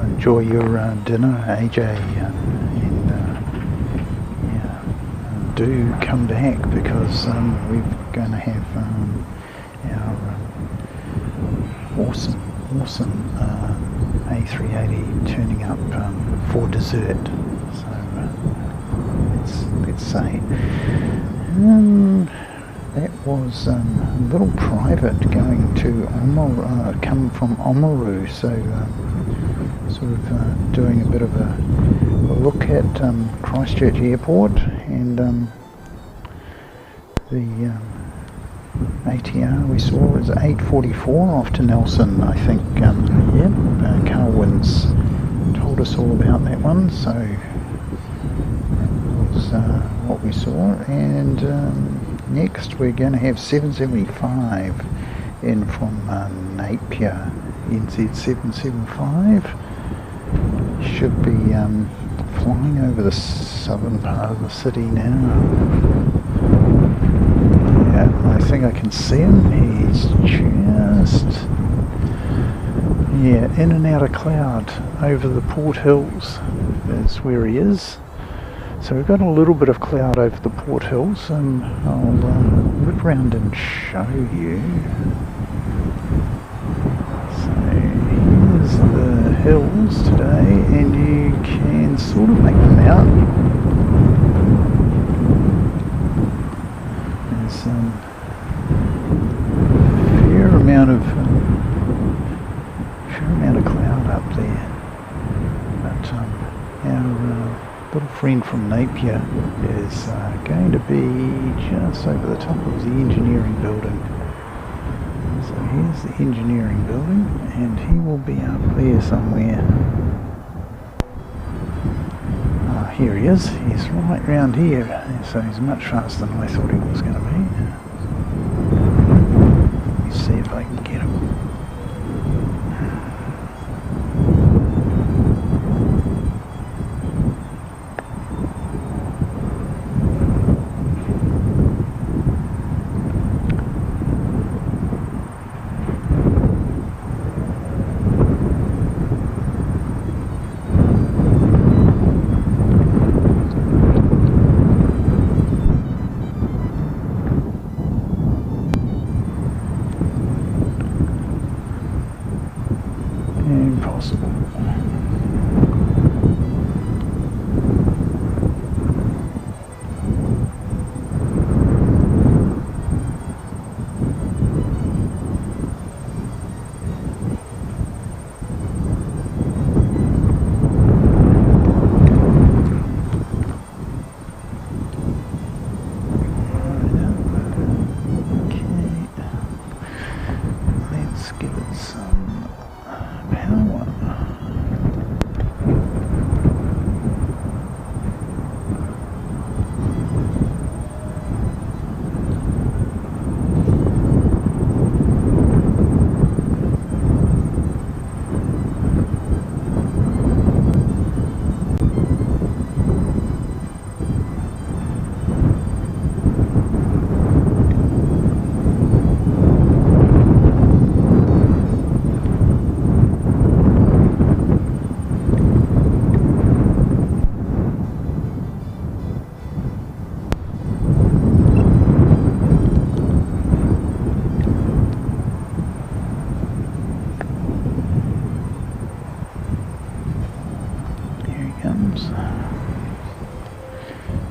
enjoy your dinner, AJ, and yeah, do come back, because we're going to have our awesome A380 turning up for dessert. So let's say that was a little private going to come from Oamaru, so sort of doing a bit of a look at Christchurch Airport, and the ATR we saw is 8:44 off to Nelson, I think. Yep, Carwin's told us all about that one, so that was what we saw. And next we're going to have 775 in from Napier, NZ 775. Should be flying over the southern part of the city now. Yeah, I think I can see him. He's just, yeah, in and out of cloud over the Port Hills is where he is. So we've got a little bit of cloud over the Port Hills, and I'll whip round and show you. So here's the hills today, and you can sort of make them out. There's a fair amount of cloud up there, but our little friend from Napier is going to be just over the top of the engineering building. So here's the engineering building, and he will be up there somewhere. Here he is. He's right round here, so he's much faster than I thought he was going to be. Let me see if I can get him. Impossible. Comes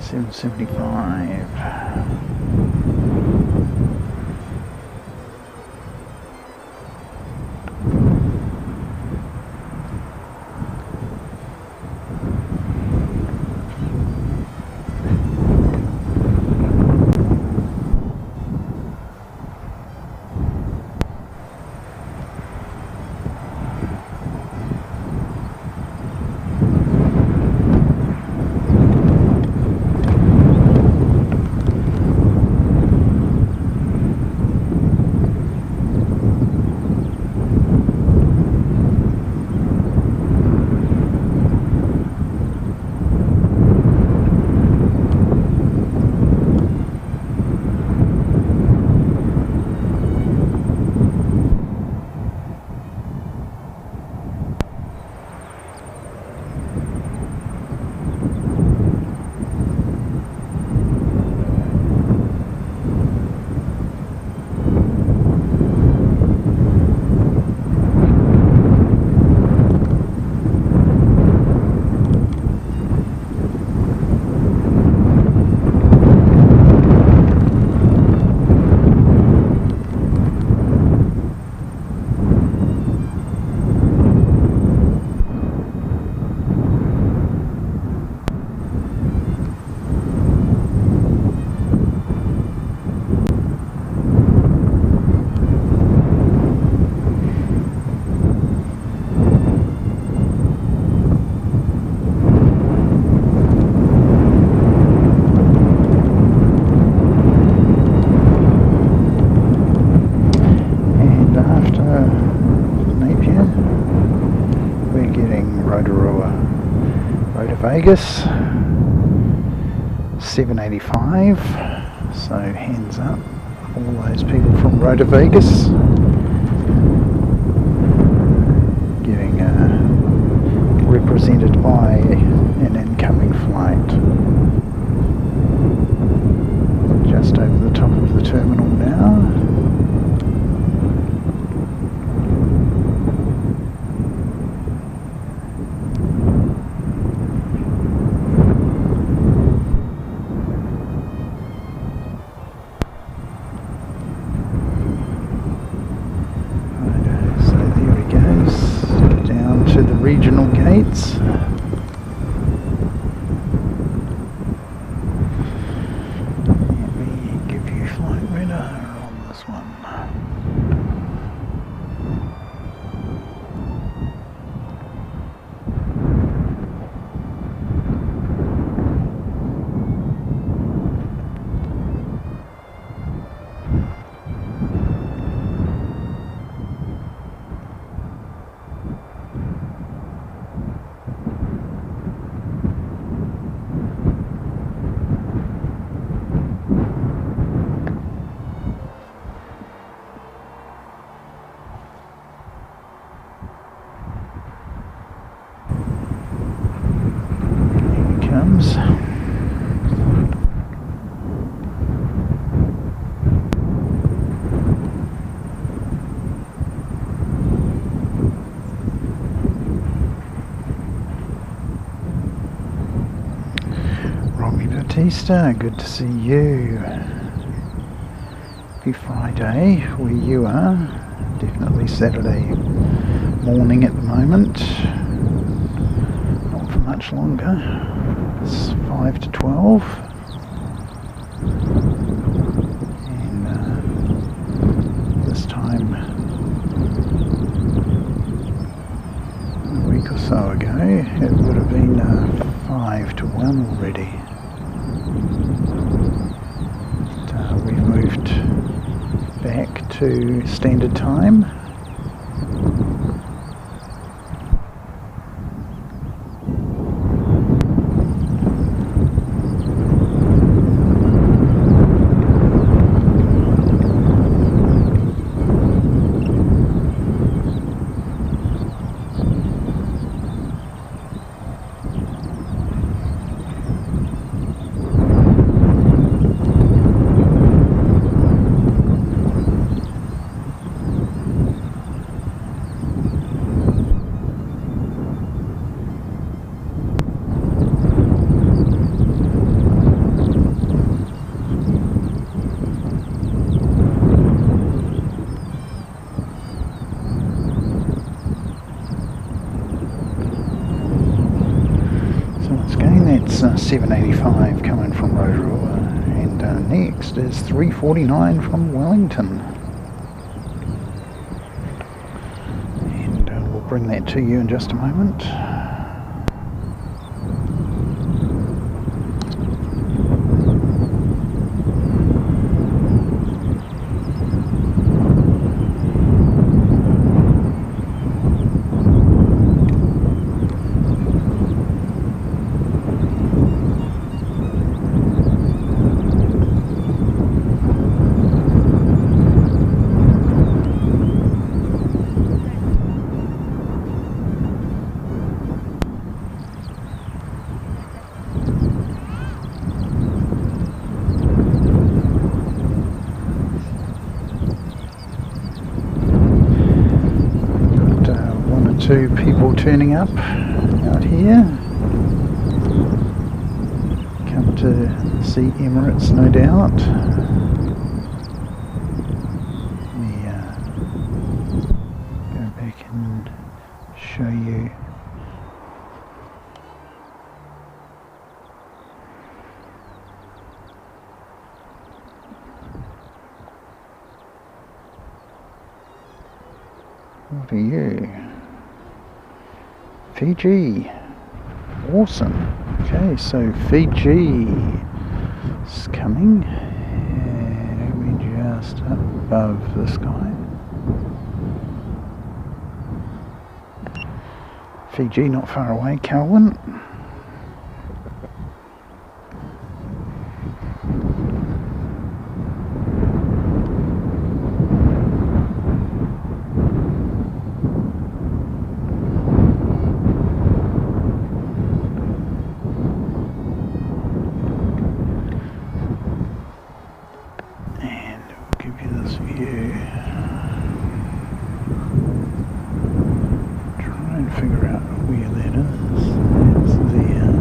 775. Rotorua. Rotor Vegas 785, so hands up all those people from Rotor Vegas, getting represented by an incoming flight just over the top of the terminal now. To the regional gates. Let me give you flight radar on this one. Comes. Robbie Batista, good to see you. Happy Friday where you are. Definitely Saturday morning at the moment. Not for much longer. It's 5 to 12, and this time a week or so ago it would have been 5 to 1 already. But, we've moved back to standard time. That's 785 coming from Rotorua, and next is 349 from Wellington, and we'll bring that to you in just a moment. Two people turning up out here, come to see Emirates, no doubt. Let me go back and show you. What are you? Fiji. Awesome. Okay, so Fiji is coming. We're just up above the sky. Fiji not far away, Kelvin. And we'll give you this view. Try and figure out where that is. It's there.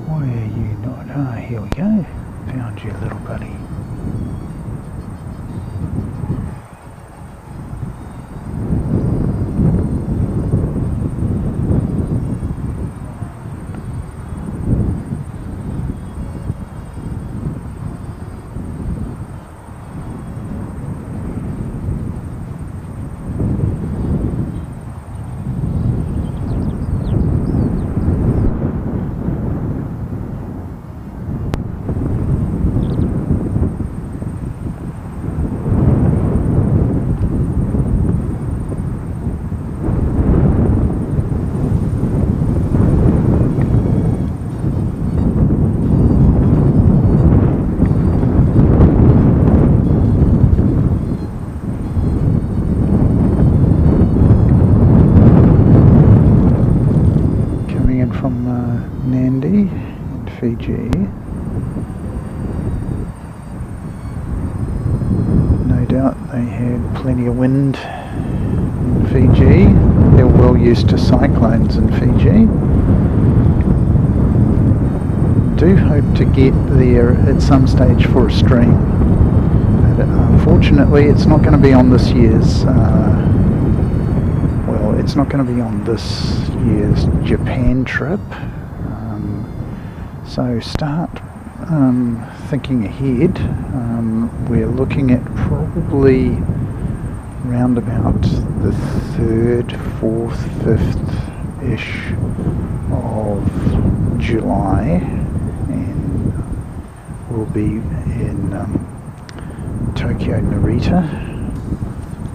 Why are you not? Ah, here we go. Found you, little buddy. From Nandi in Fiji. No doubt they had plenty of wind in Fiji. They're well used to cyclones in Fiji. Do hope to get there at some stage for a stream. But unfortunately it's not going to be on this year's it's not going to be on this year's Japan trip, so start thinking ahead. We're looking at probably round about the 3rd, 4th, 5th-ish of July, and we'll be in Tokyo Narita.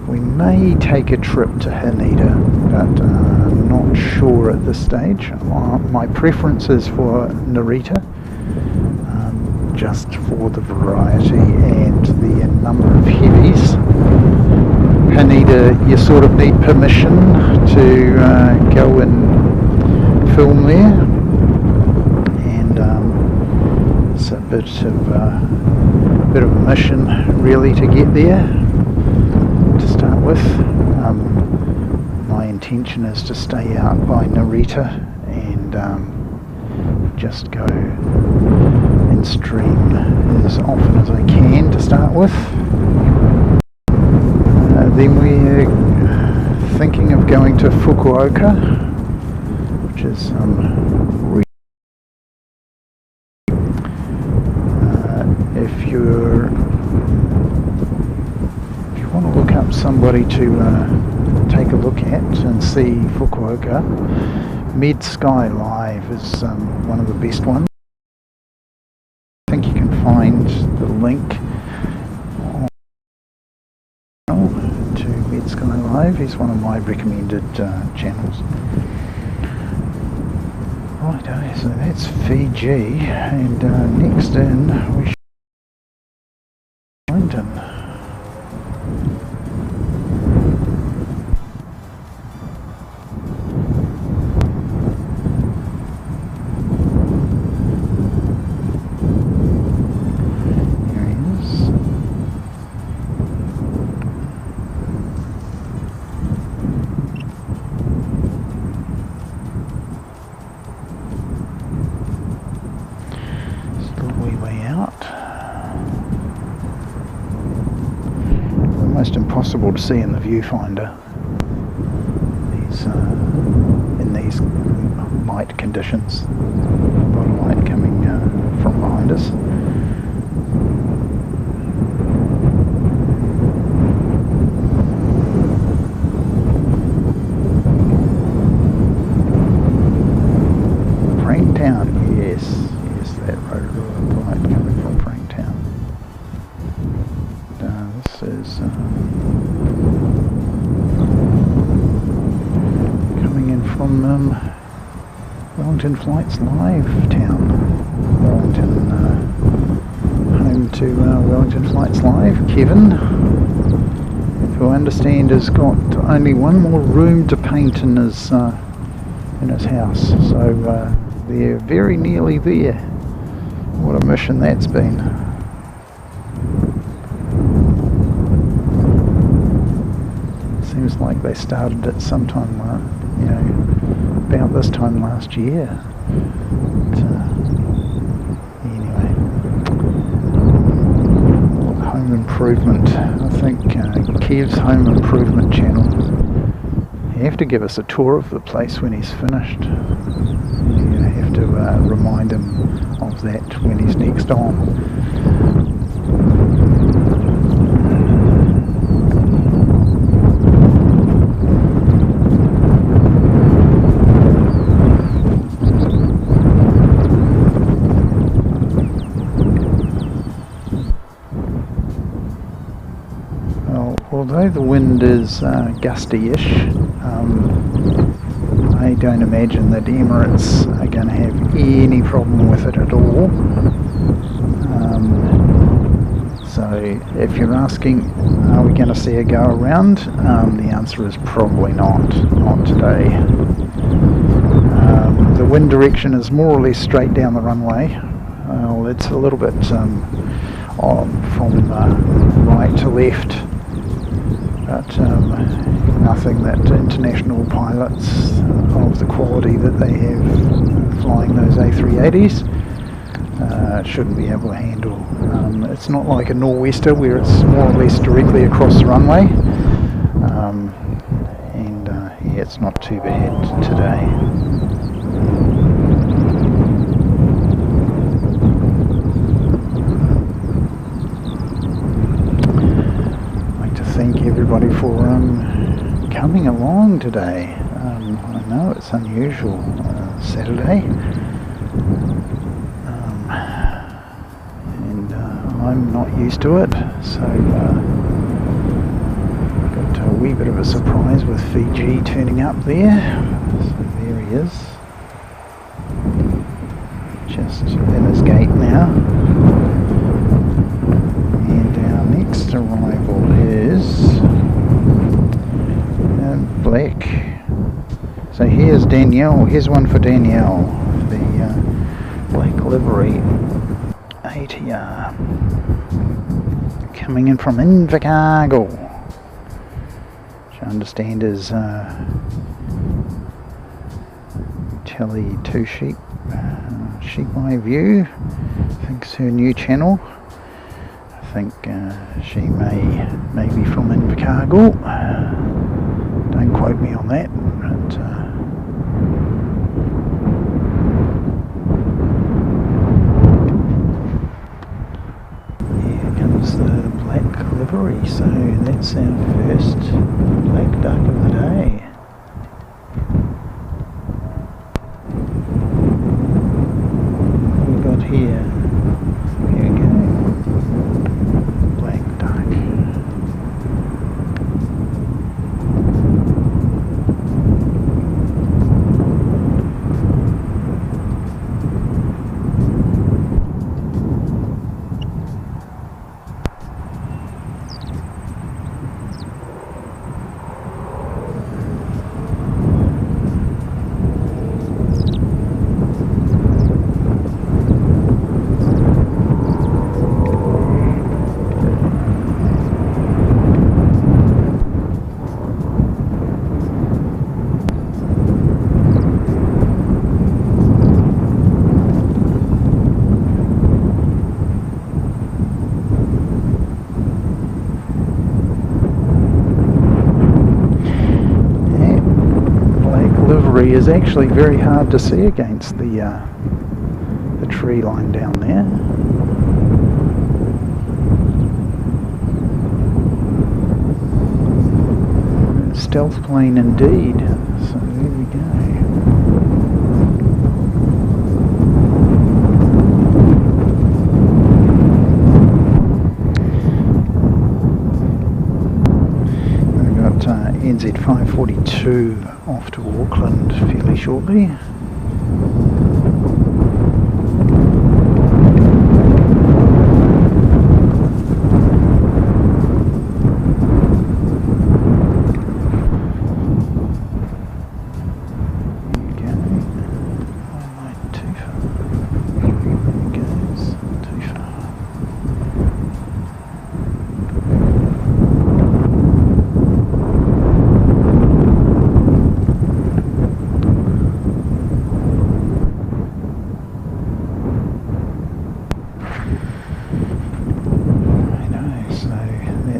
We may take a trip to Haneda, but I'm not sure at this stage. My preference is for Narita, just for the variety and the number of heavies. Haneda, you sort of need permission to go and film there, and it's a bit of a mission really to get there. To start with, my intention is to stay out by Narita and just go and stream as often as I can to start with. Then we're thinking of going to Fukuoka, which is if you want to look up somebody to take a look at and see Fukuoka, Med Sky Live is one of the best ones. I think you can find the link to Med Sky Live. He's one of my recommended channels. Right, so that's Fiji, and next in we should Wellington. Almost impossible to see in the viewfinder in these light conditions. A lot of light coming from behind us. from Wellington Flights Live town. Wellington, home to Wellington Flights Live. Kevin, who I understand has got only one more room to paint in his house, so they're very nearly there. What a mission that's been. Seems like they started it sometime, about this time last year. But, anyway, home improvement. I think Kev's home improvement channel. You have to give us a tour of the place when he's finished. You have to remind him of that when he's next on. Although the wind is gusty-ish, I don't imagine that Emirates are going to have any problem with it at all. So if you're asking, are we going to see a go around? The answer is probably not today. The wind direction is more or less straight down the runway. It's a little bit from right to left. But nothing that international pilots of the quality that they have flying those A380s shouldn't be able to handle. It's not like a nor'wester where it's more or less directly across the runway, and yeah, it's not too bad today. Thank everybody for coming along today. I know it's unusual Saturday, and I'm not used to it, so got a wee bit of a surprise with Fiji turning up there. So there he is, just in his gate now. Next arrival is black. So here's Danielle. Here's one for Danielle. The black livery ATR coming in from Invercargill, which I understand is Telly Two Sheep Sheep Eye View. I think it's her new channel. I think she may be from Invercargill. Don't quote me on that, but here comes the black livery. So that's our first black duck of the day. What have we got here? Here we go. Is actually very hard to see against the tree line down there. Stealth plane indeed. So there we go. RNZ 542 off to Auckland fairly shortly.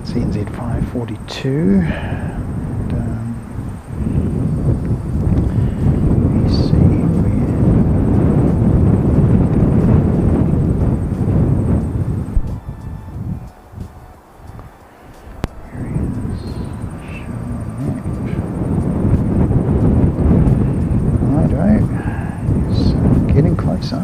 RNZ 542 and we see where he is. Righto, he's getting closer.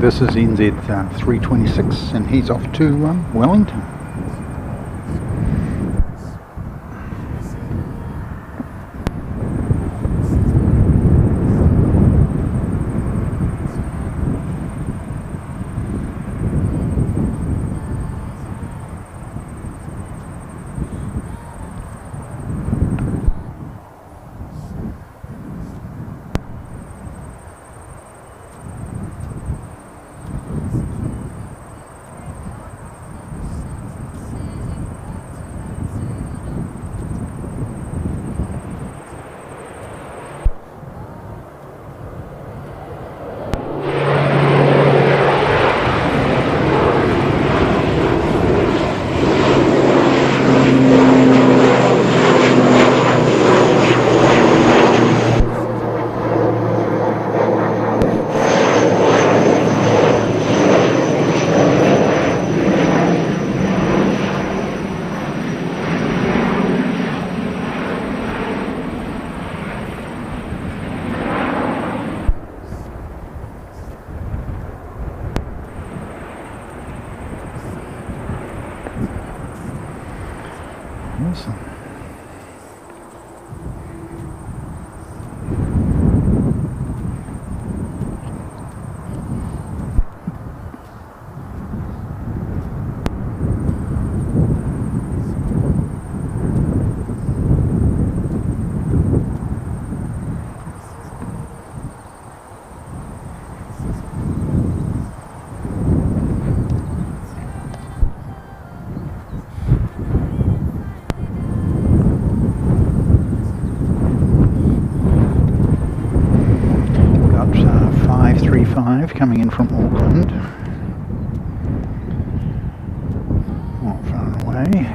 this is NZ 326 and he's off to Wellington. Awesome. Got 535 coming in from Auckland. Not far away.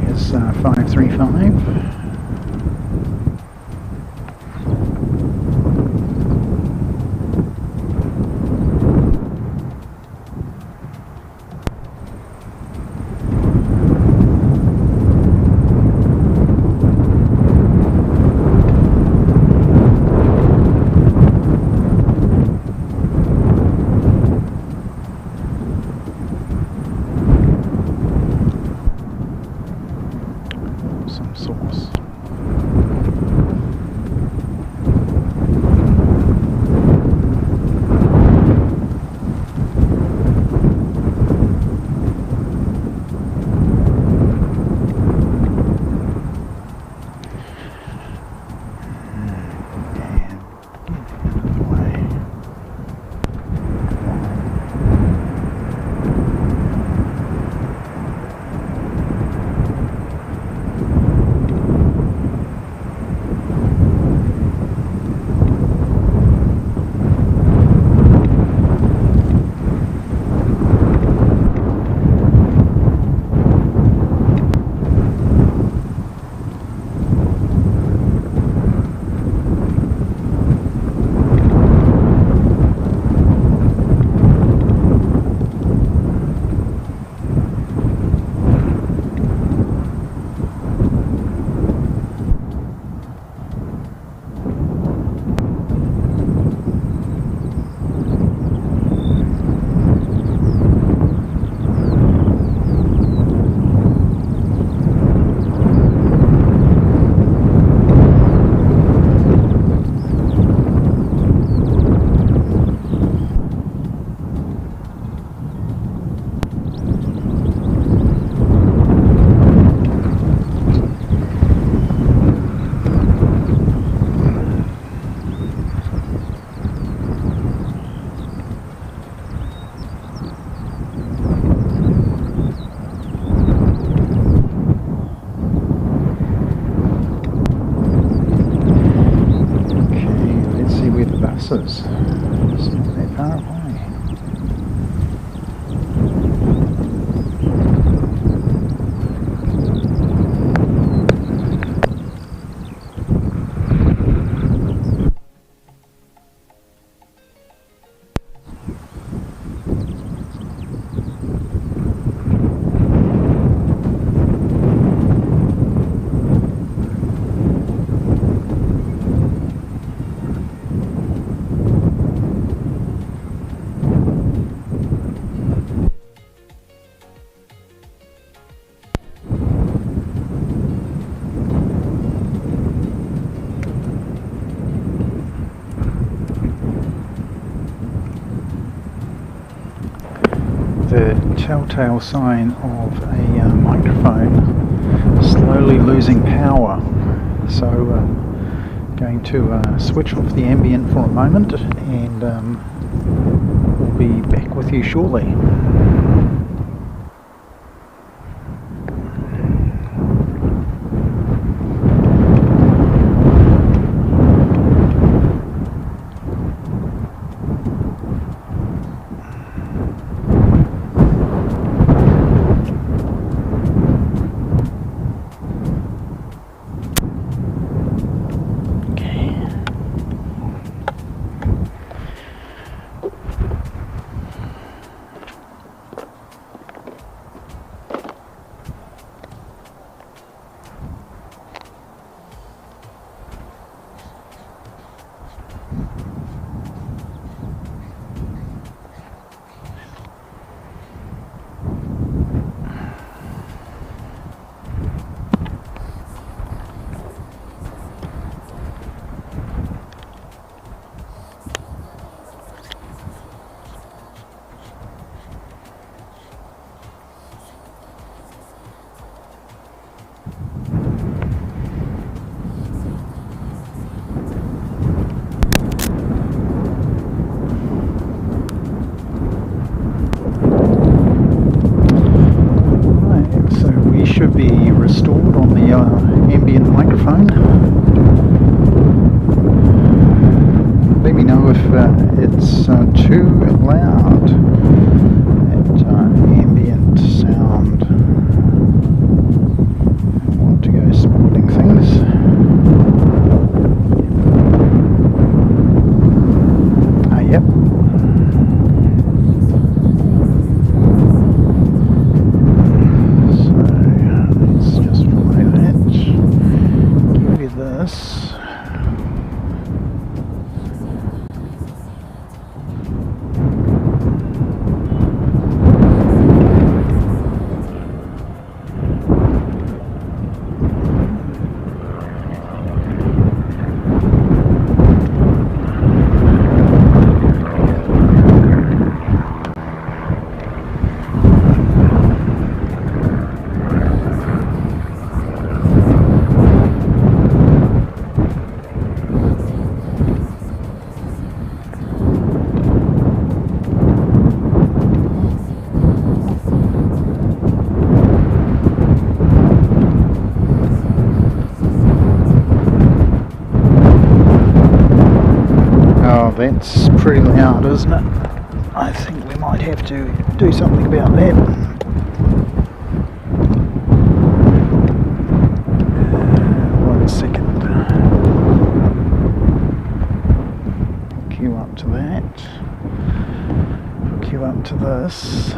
Here's 535. Some sauce. telltale sign of a microphone slowly losing power. So going to switch off the ambient for a moment, and we'll be back with you shortly. Should be restored on the ambient microphone. Let me know if it's too loud, that ambient sound. I want to go spoiling things. Yep. This. That's pretty loud, isn't it? I think we might have to do something about that. One second. Queue up to that. Queue up to this.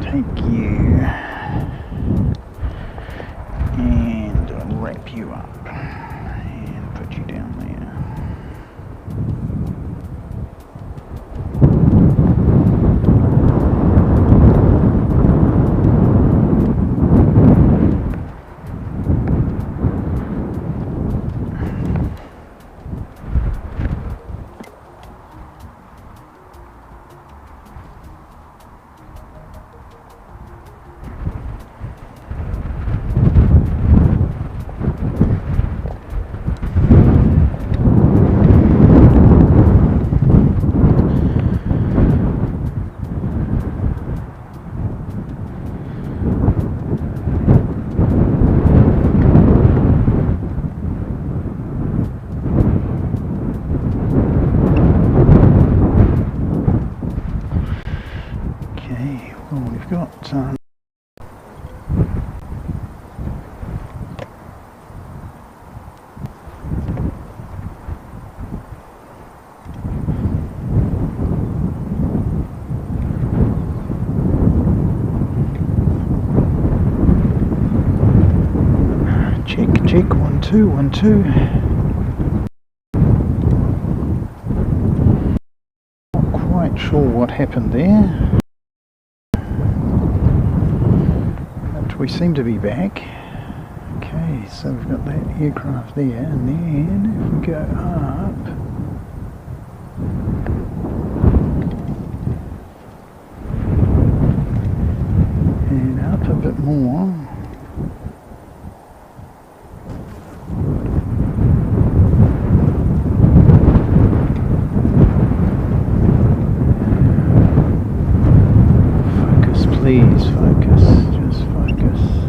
Take you and wrap you up and put you down there. Check, 1 2 1 2. Not quite sure what happened there, but we seem to be back. Okay, so we've got that aircraft there, and then if we go up, up a bit more. Focus, please, focus, just focus.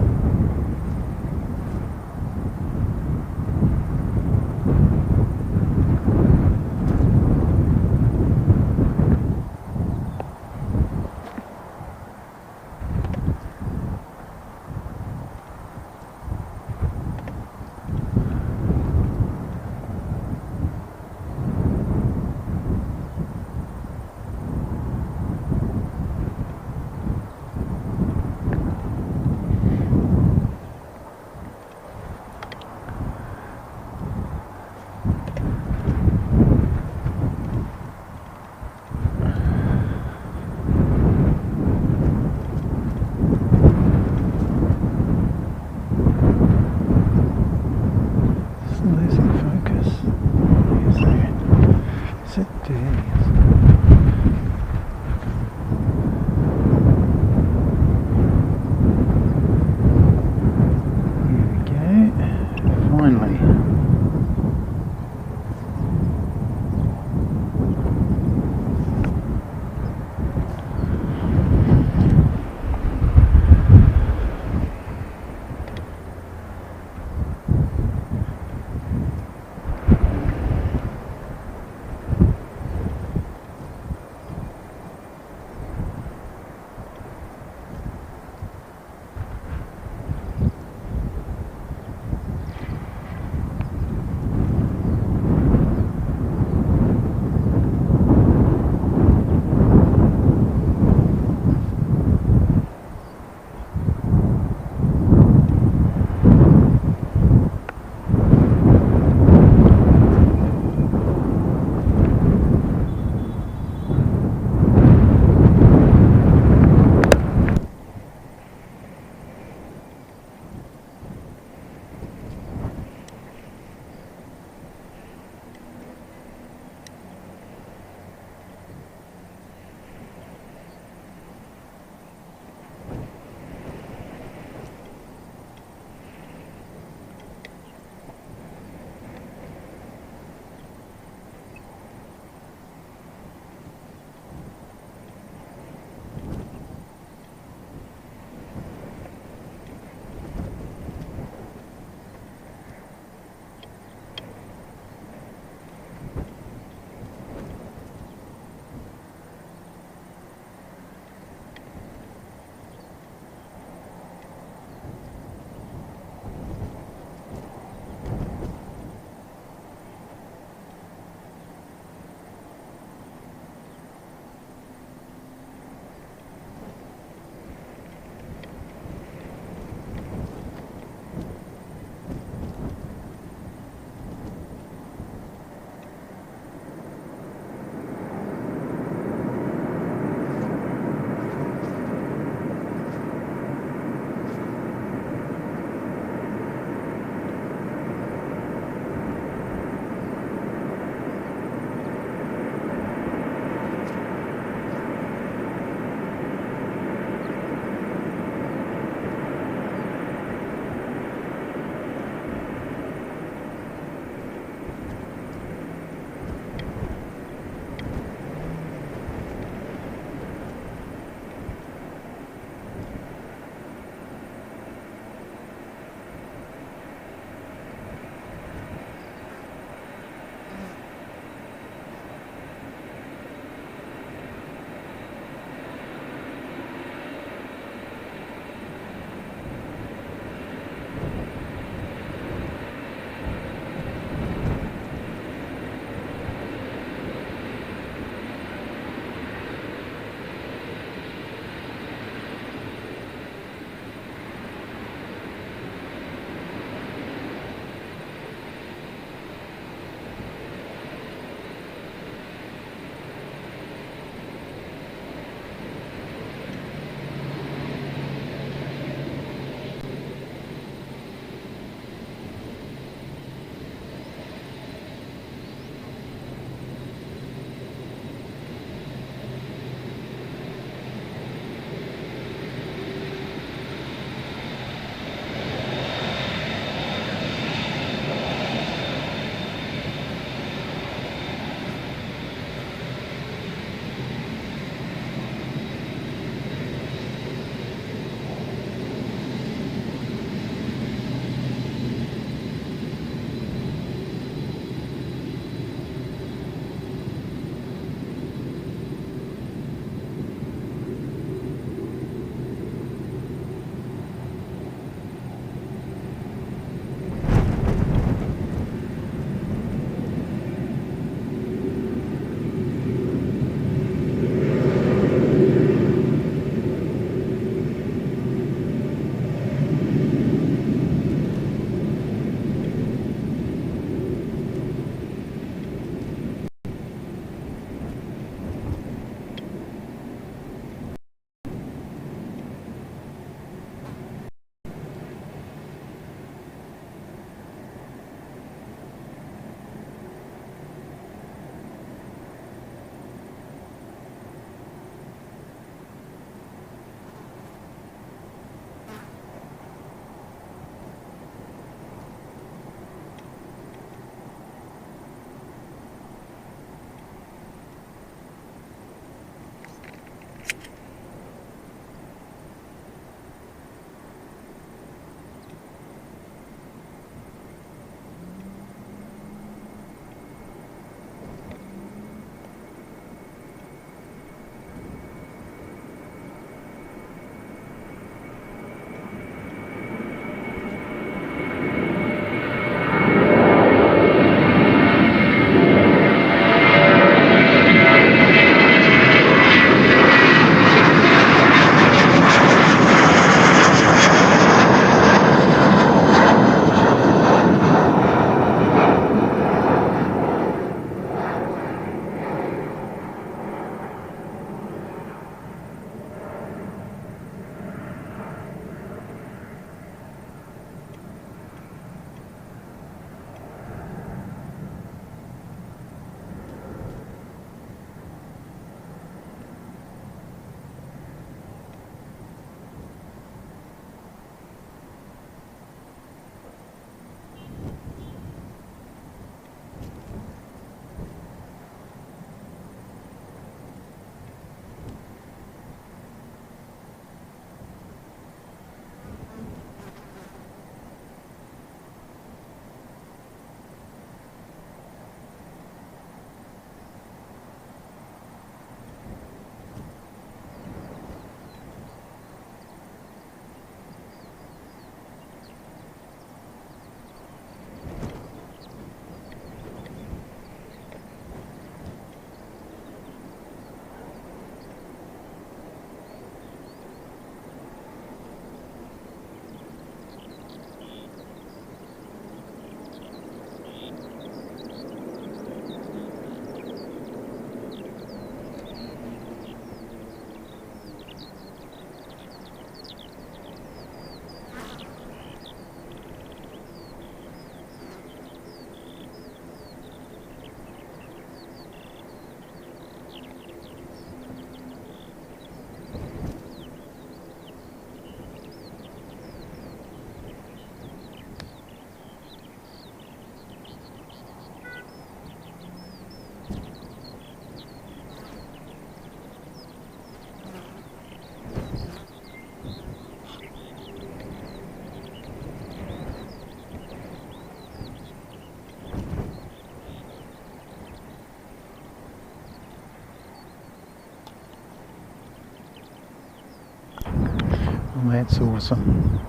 Well, that's awesome.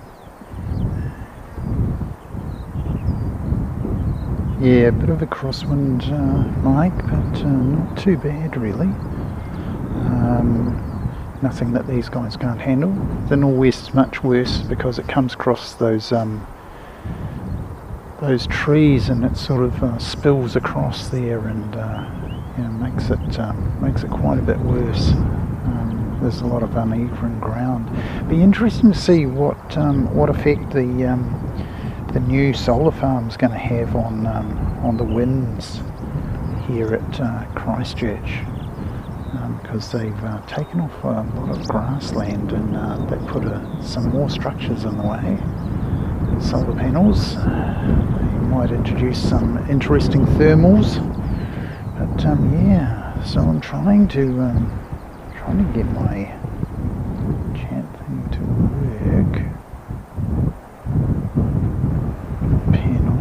Yeah, a bit of a crosswind, Mike, but not too bad really. Nothing that these guys can't handle. The northwest's much worse because it comes across those trees and it sort of spills across there and makes it quite a bit worse. There's a lot of uneven ground. Be interesting to see what effect the new solar farm's going to have on the winds here at Christchurch, because they've taken off a lot of grassland and they put some more structures in the way. Solar panels. They might introduce some interesting thermals, but yeah. So I'm trying to get my chat thing to work. Panel.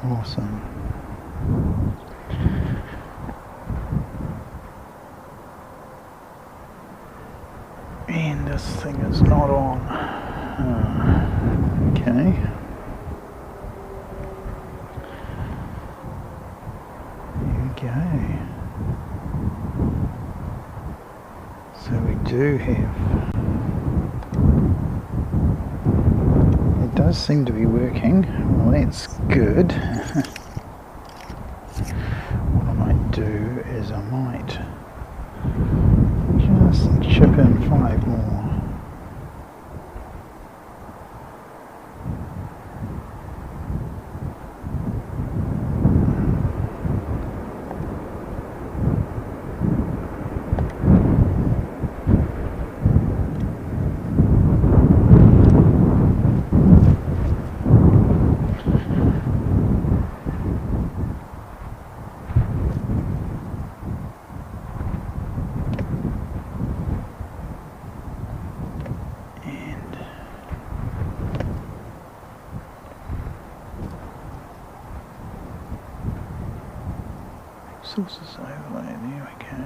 Awesome. And this thing is not on. Okay. There we go. So we do have... It does seem to be working. Well, that's good. What I might do is I might just chip in 5 more. Sources overlay, there we go.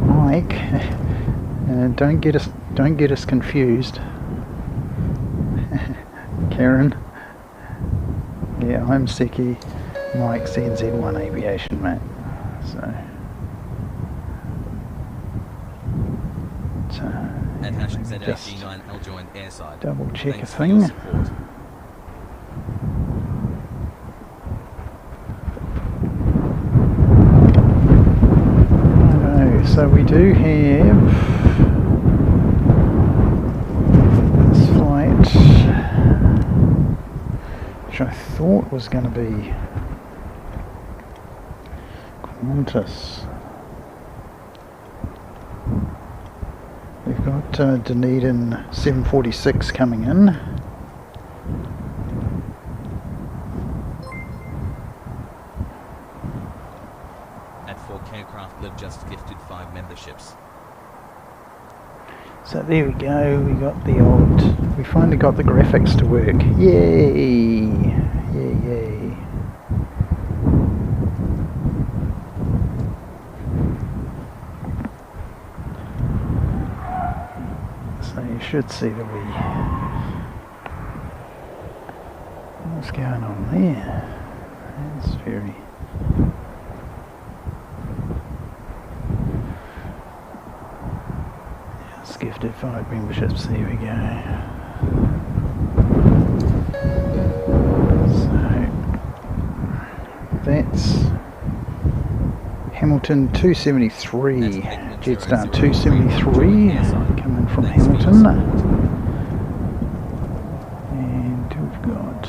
Mike, don't get us confused. Karen. Yeah, I'm Seki, Mike's NZ1 Aviation, mate. So just Airside. double check a thing. Righto, so we do have this flight, which I thought was going to be Qantas. We've got Dunedin 746 coming in. At 4K aircraft live just gifted 5 memberships. So there we go, we finally got the graphics to work. Yay! Yay. So you should see that what's going on there? It's very... It's gifted 5 memberships, there we go. So that's Hamilton 273, Jetstar 273, coming from Thanks for your Hamilton. support. And we've got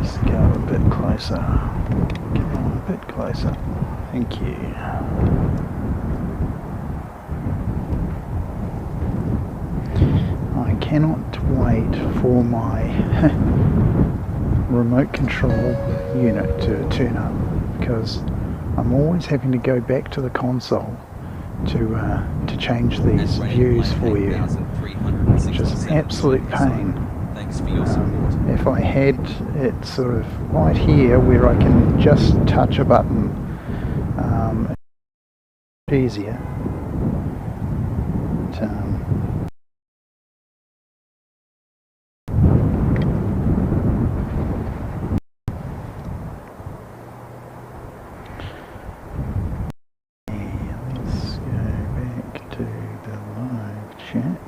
just go a bit closer. Come on, a bit closer. Thank you. I cannot wait for my remote control unit to turn up, because I'm always having to go back to the console to change these views for you, which is an absolute pain. Thanks for your support. If I had it sort of right here where I can just touch a button, it's easier. But, let's go back to the live chat.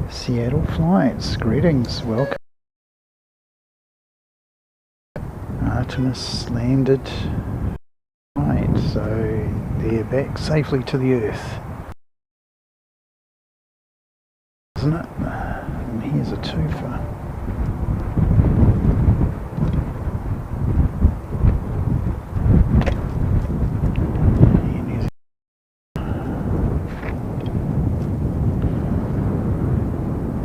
Seattle flights, greetings, welcome. Artemis landed. Right, so they're back safely to the Earth, isn't it? And here's a twofer.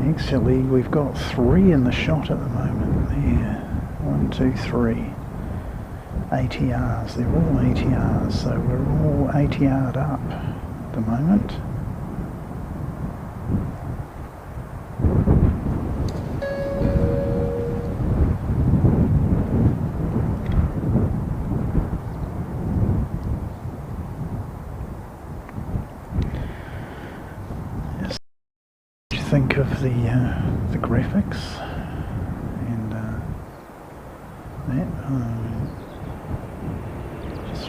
Actually, we've got 3 in the shot at the moment. There, 1, 2, 3. ATRs, they're all ATRs, so we're all ATR'd up at the moment. Just what do you think of the graphics and that?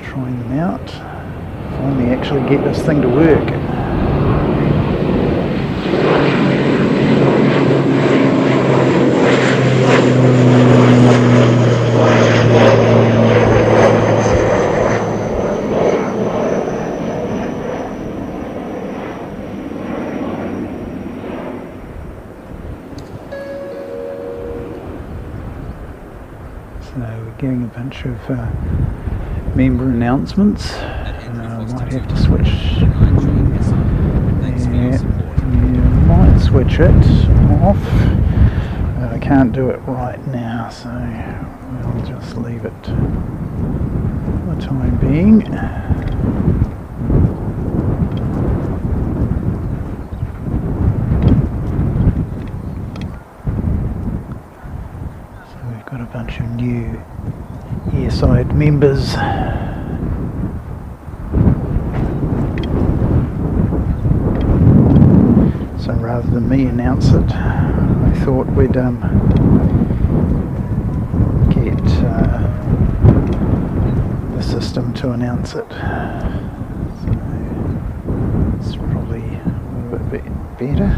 Trying them out, finally actually get this thing to work. So we're getting a bunch of member announcements. Might have to switch. Might switch it off. I can't do it right now, so we'll just leave it for the time being. So we've got a bunch of new Airside members. So rather than me announce it, I thought we'd get the system to announce it. So it's probably a little bit better.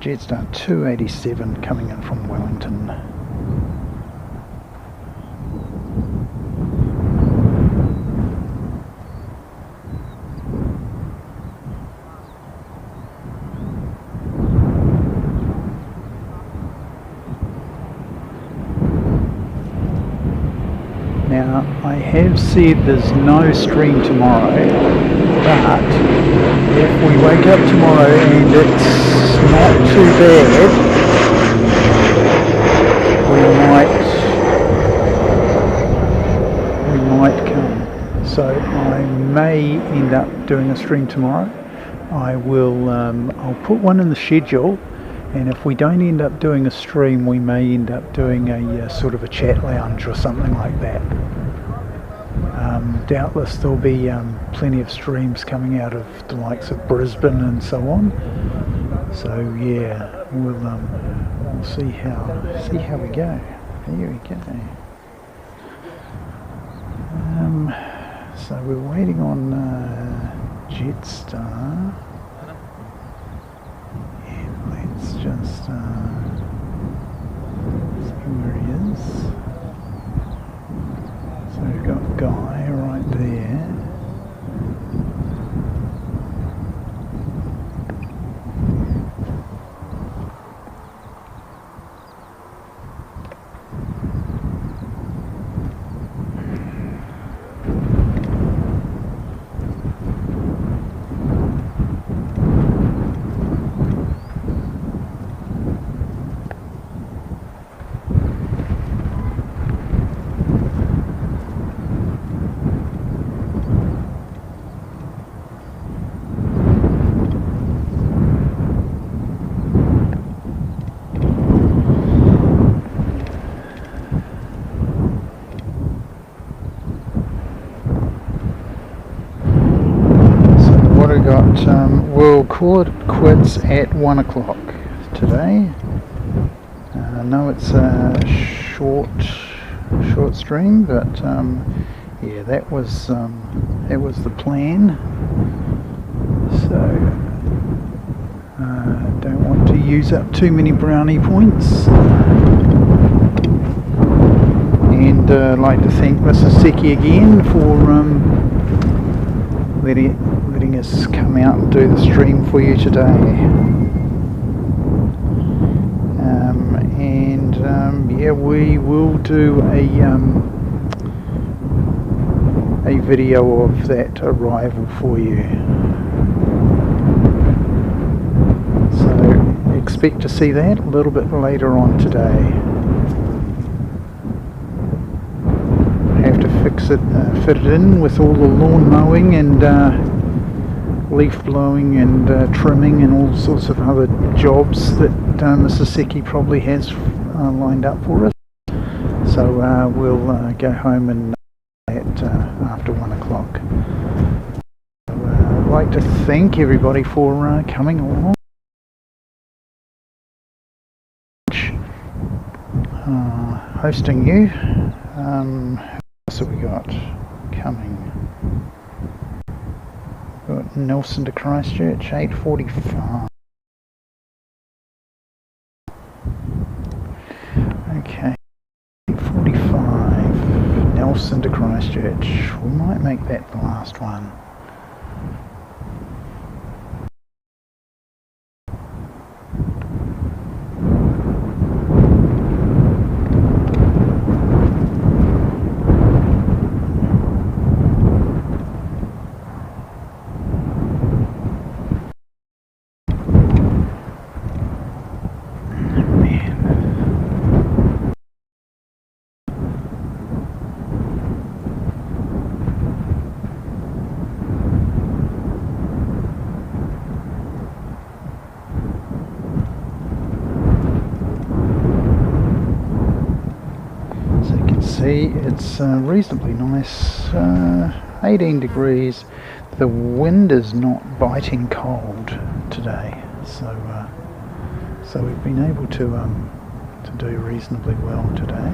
Jetstar 287 coming in from Wellington. Now, I have said there's no stream tomorrow, but if we wake up tomorrow and it's not too bad, we might come. So I may end up doing a stream tomorrow. I will I'll put one in the schedule, And if we don't end up doing a stream, we may end up doing a sort of a chat lounge or something like that. Doubtless there'll be plenty of streams coming out of the likes of Brisbane and so on. So yeah, we'll see how we go. There we go. So we're waiting on Jetstar. And let's just see where he is. So we've got Guy right there. We'll call it quits at 1 o'clock today. I know it's a short stream, but yeah, that was the plan. So don't want to use up too many brownie points. And I'd like to thank Mrs. Seki again for letting us come out and do the stream for you today. Yeah, we will do a video of that arrival for you. So expect to see that a little bit later on today. Have to fit it in with all the lawn mowing and leaf blowing and trimming and all sorts of other jobs that Mrs. Seki probably has lined up for us. So we'll go home and that after 1 o'clock. So, I'd like to thank everybody for coming along. Hosting you. Who else have we got coming? We've got Nelson to Christchurch, 8:45. Okay, 8:45. Nelson to Christchurch. We might make that the last one. It's reasonably nice, 18 degrees. The wind is not biting cold today, so we've been able to do reasonably well today.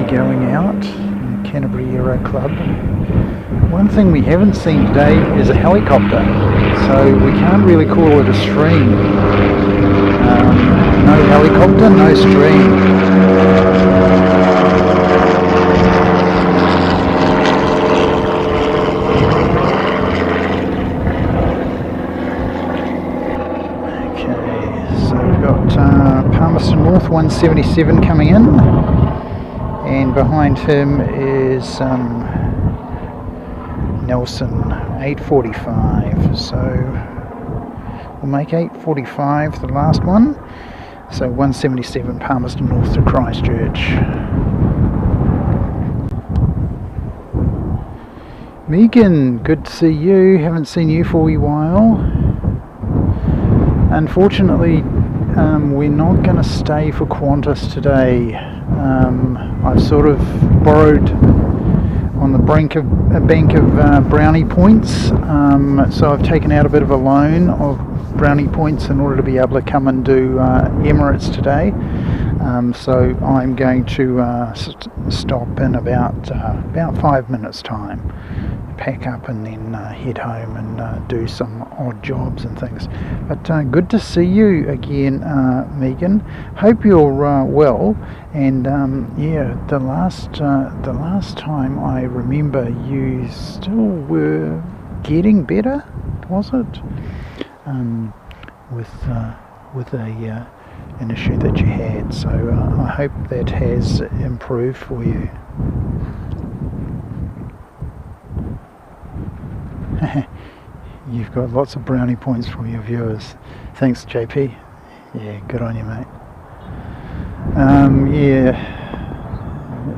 Going out in Canterbury Aero Club. One thing we haven't seen today is a helicopter, so we can't really call it a stream. No no helicopter, no stream. Palmerston North 177 coming in, and behind him is Nelson 845, so we'll make 845 the last one, so 177 Palmerston North to Christchurch. Megan, good to see you, haven't seen you for a wee while. Unfortunately, we're not going to stay for Qantas today. I've sort of borrowed on the brink of a bank of brownie points, so I've taken out a bit of a loan of brownie points in order to be able to come and do Emirates today. So I'm going to stop in about 5 minutes time, pack up and then head home and do some odd jobs and things. But good to see you again, Megan. Hope you're well. And yeah, the last time I remember, you still were getting better, was it? With an issue that you had. So I hope that has improved for you. You've got lots of brownie points for your viewers. Thanks, JP. Yeah, good on you, mate. Yeah,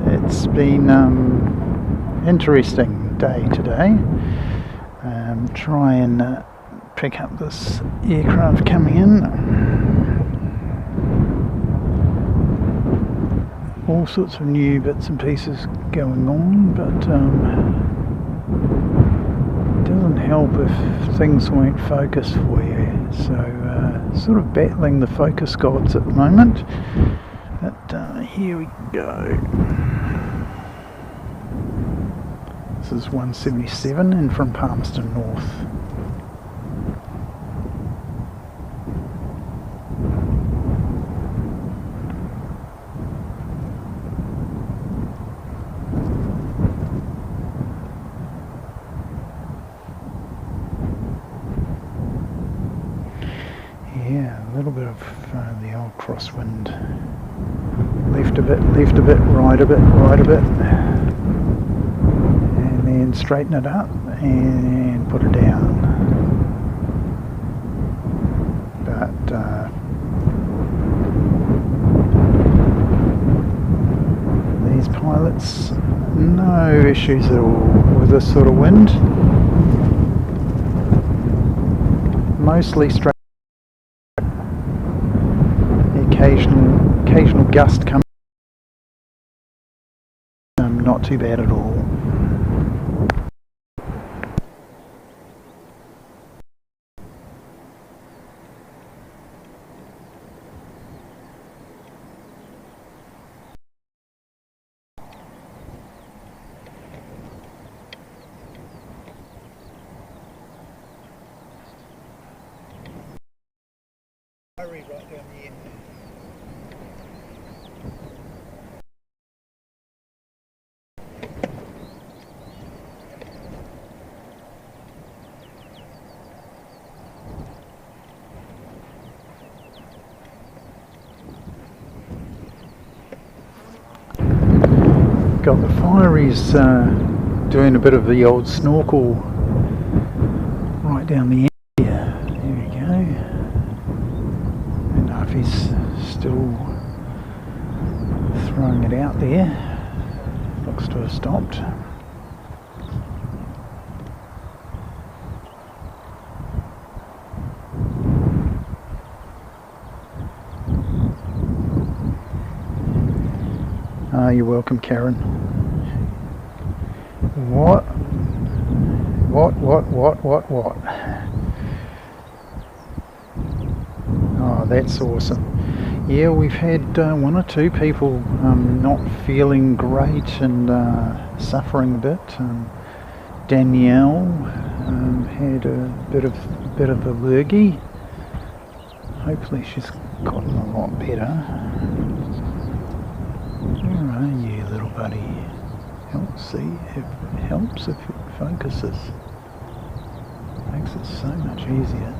it's been interesting day today. Try and pick up this aircraft coming in. All sorts of new bits and pieces going on, but doesn't help if things won't focus for you. So sort of battling the focus gods at the moment. But here we go. This is 177 in from Palmerston North. Yeah, a little bit of the old crosswind. Left a bit, right a bit, right a bit. And then straighten it up and put it down. But these pilots, no issues at all with this sort of wind. Mostly straight. Occasional gust coming. Not too bad at all. Right down the end. Got the fireys doing a bit of the old snorkel right down the end here. There we go. I don't know if he's still throwing it out there. Looks to have stopped. You're welcome, Karen. What? Oh, that's awesome. Yeah, we've had one or two people not feeling great and suffering a bit. Danielle had a bit of a lurgy. Hopefully she's gotten a lot better. Where are you, little buddy? It helps if it focuses. Makes it so much easier.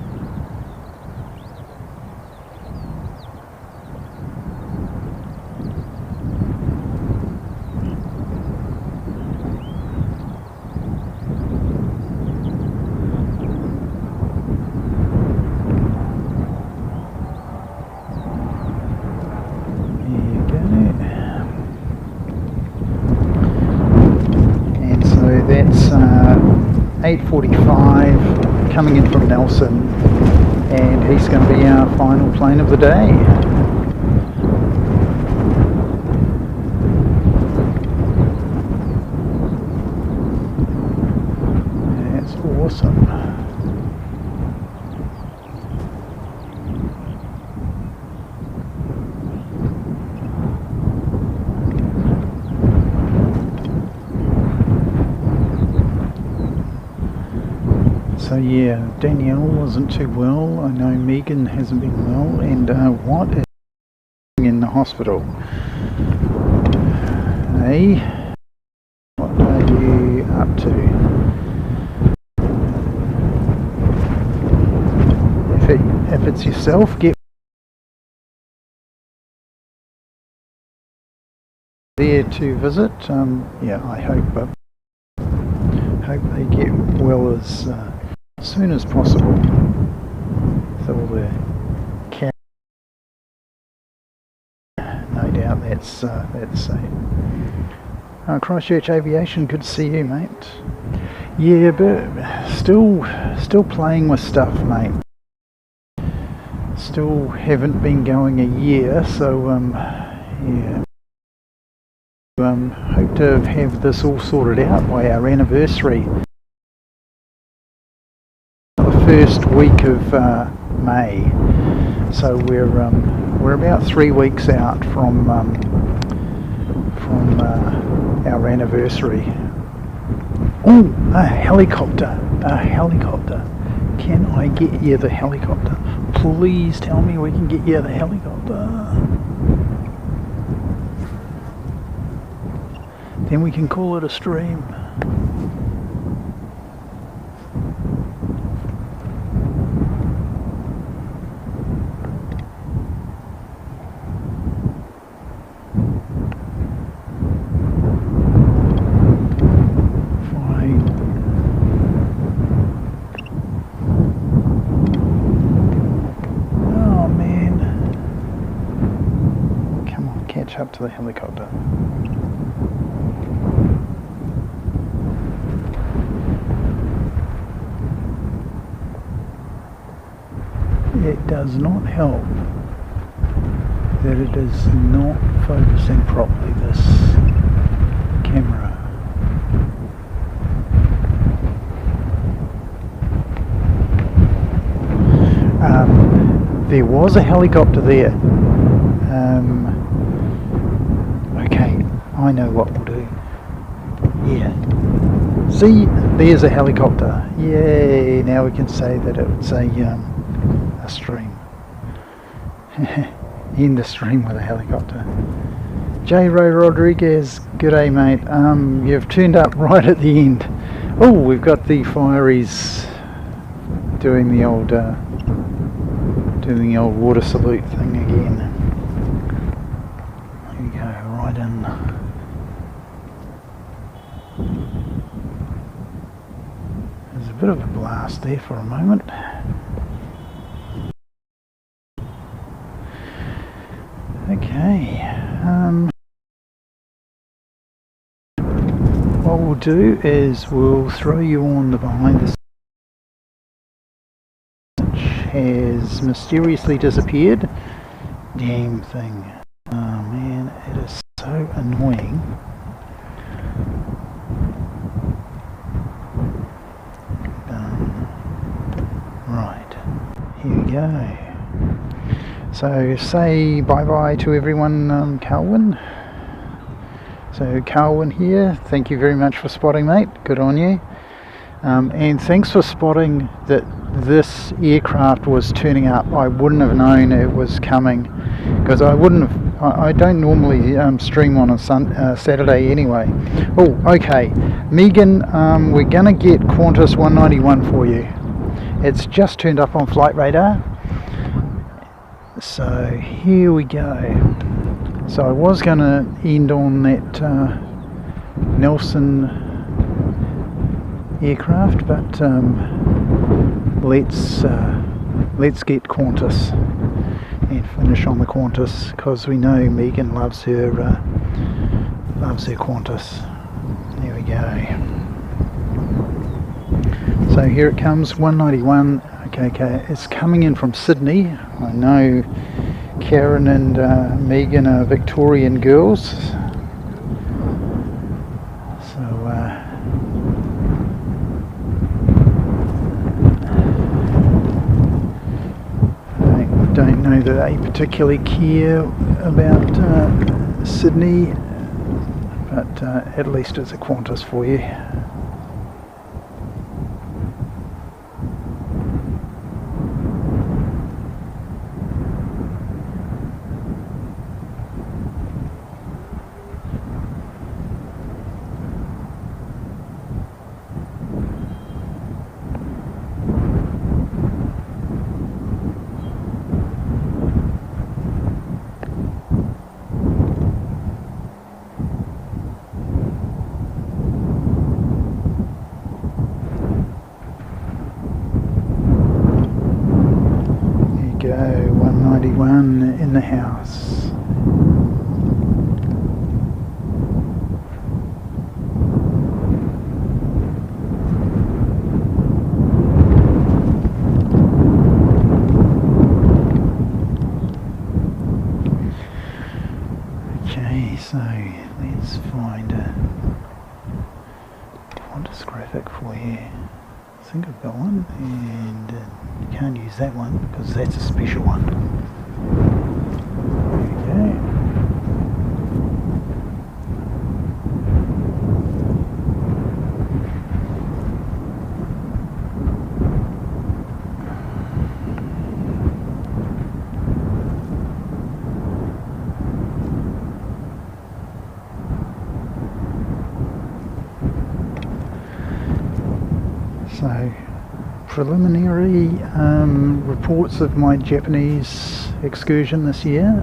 That's 8:45 coming in from Nelson, and he's going to be our final plane of the day. That's awesome. So yeah, Danielle wasn't too well. I know Megan hasn't been well, and what is in the hospital? Hey, what are you up to? If it's yourself, get there to visit. Yeah, I hope they get well as soon as possible. So all the care, no doubt that's safe. Christchurch Aviation, good to see you, mate. Yeah, but still playing with stuff, mate. Still haven't been going a year, so yeah. Hope to have this all sorted out by our anniversary. First week of May, so we're about 3 weeks out from our anniversary. Oh, a helicopter! Can I get you the helicopter? Please tell me we can get you the helicopter. Then we can call it a stream. Up to the helicopter. It does not help that it is not focusing properly, this camera. There was a helicopter there. I know what we'll do. Yeah. See, there's a helicopter. Yay! Now we can say that it's a stream. End the stream with a helicopter. J. Ray Rodriguez, g'day mate. You've turned up right at the end. Oh, we've got the fireys doing the old water salute thing again. There we go, right in. There's a bit of a blast there for a moment. Okay. What we'll do is we'll throw you on the behind the scenes, which has mysteriously disappeared. Damn thing. Oh man, it is so annoying. Right, here we go. So say bye-bye to everyone, Carwin. So Carwin here, thank you very much for spotting, mate. Good on you. And thanks for spotting that this aircraft was turning up, I wouldn't have known it was coming, because I wouldn't have. I don't normally stream on a Saturday anyway. Oh, okay, Megan, we're gonna get Qantas 191 for you. It's just turned up on flight radar. So here we go. So I was going to end on that Nelson aircraft, but let's get Qantas and finish on the Qantas, because we know Megan loves her Qantas. There we go. So here it comes, 191. Okay, it's coming in from Sydney. I know Karen and Megan are Victorian girls, so I don't know that they particularly care about Sydney, but at least it's a Qantas for you. Go, 191 in the house. Okay, so let's find a Qantas graphic for you. I think I've got one, and you can't use that one because that's a special one. There we go. So, preliminary reports of my Japanese excursion this year.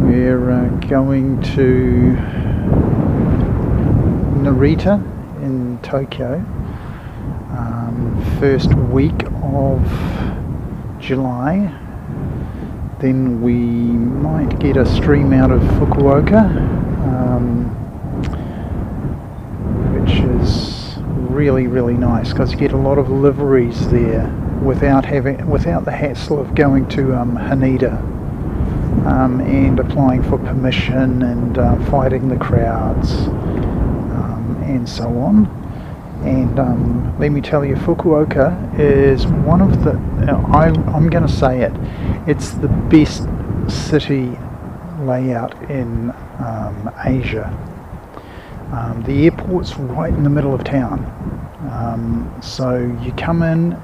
We're going to Narita in Tokyo, first week of July. Then we might get a stream out of Fukuoka, which is really nice, because you get a lot of liveries there without the hassle of going to Haneda and applying for permission and fighting the crowds and so on. And let me tell you, Fukuoka is one of the I'm going to say it's the best city layout in Asia. The airport's right in the middle of town, so you come in,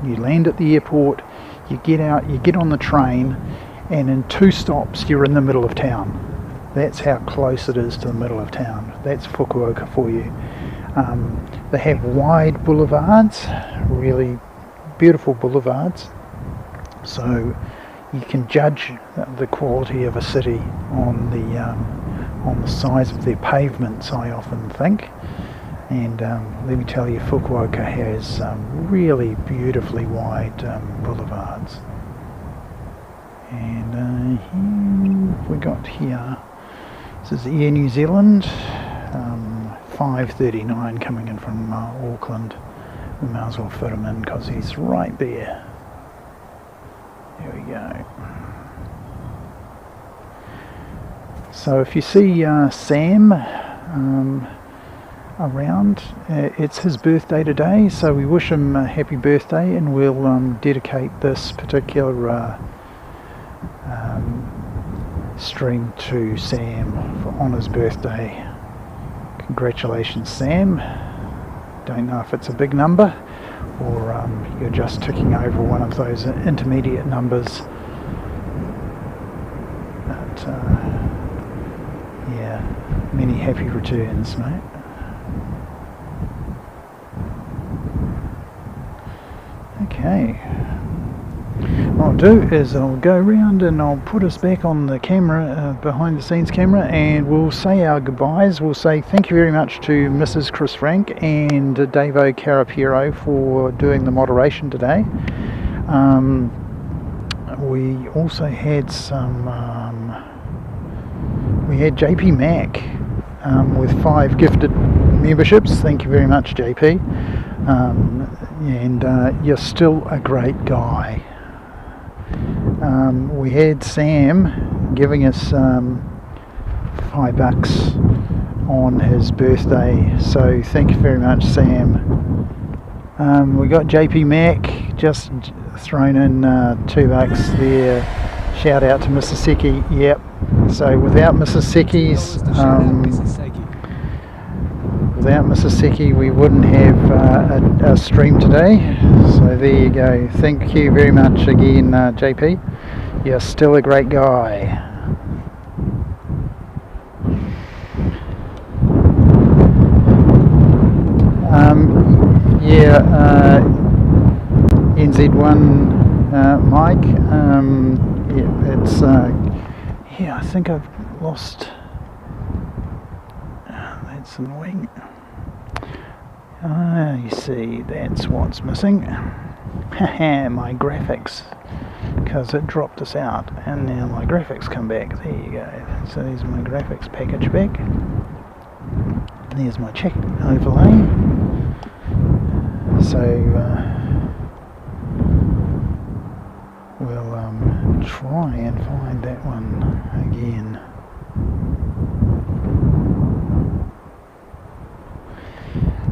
you land at the airport, you get out, you get on the train, and in 2 stops you're in the middle of town. That's how close it is to the middle of town. That's Fukuoka for you. They have wide boulevards, really beautiful boulevards, so you can judge the quality of a city on the size of their pavements, I often think. And let me tell you, Fukuoka has really beautifully wide boulevards. And here we got here, this is Air New Zealand, 539 coming in from Auckland. We might as well fit him in because he's right there. There we go. So if you see Sam around, it's his birthday today, so we wish him a happy birthday, and we'll dedicate this particular stream to Sam on his birthday. Congratulations, Sam. Don't know if it's a big number or you're just ticking over one of those intermediate numbers. But yeah, many happy returns, mate. Okay, what I'll do is I'll go around and I'll put us back on the camera, behind the scenes camera, and we'll say our goodbyes. We'll say thank you very much to Mrs. Chris Frank and Davo Carapiro for doing the moderation today. We also had some, we had JP Mac with 5 gifted memberships. Thank you very much, JP. And you're still a great guy. We had Sam giving us $5 on his birthday, so thank you very much, Sam. We got JP Mac just thrown in $2 there. Shout out to Mrs. Seki. Yep. So without Mrs. Seki's without Mrs. Seki, we wouldn't have a stream today. So there you go. Thank you very much again, JP. You're still a great guy. NZ1 Mike. Yeah, it's yeah, I think I've lost. That's annoying. You see, that's what's missing. Haha, my graphics, because it dropped us out, and now my graphics come back. There you go. So there's my graphics package back. There's my check overlay. So we'll try and find that one again.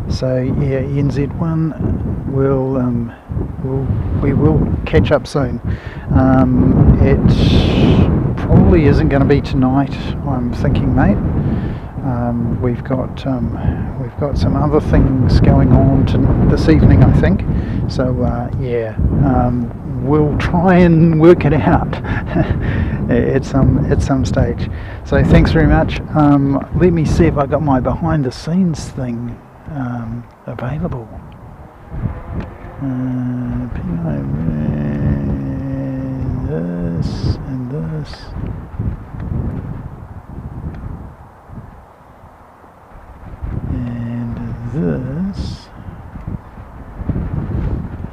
So yeah, NZ1 we will catch up soon. It probably isn't going to be tonight, I'm thinking, mate. We've got some other things going on this evening, I think. So yeah, we'll try and work it out at some stage. So thanks very much. Let me see if I got my behind the scenes thing available. This and this. And this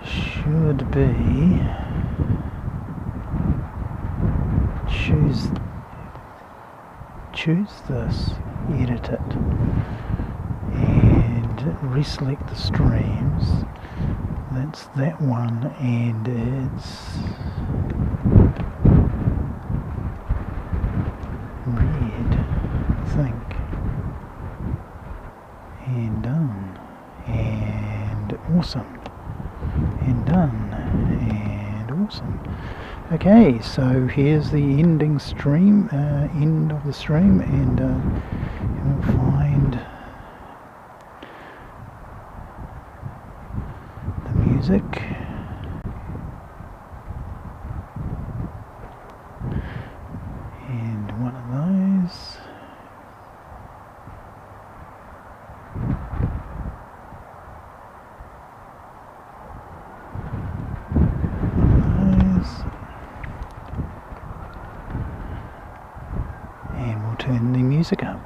should be choose this, edit it, and reselect the streams. That's that one, and it's red, I think. And done. And awesome. And done. And awesome. Okay, so here's the ending stream, end of the stream, and we'll find the music. And one of those. And we'll turn the music up.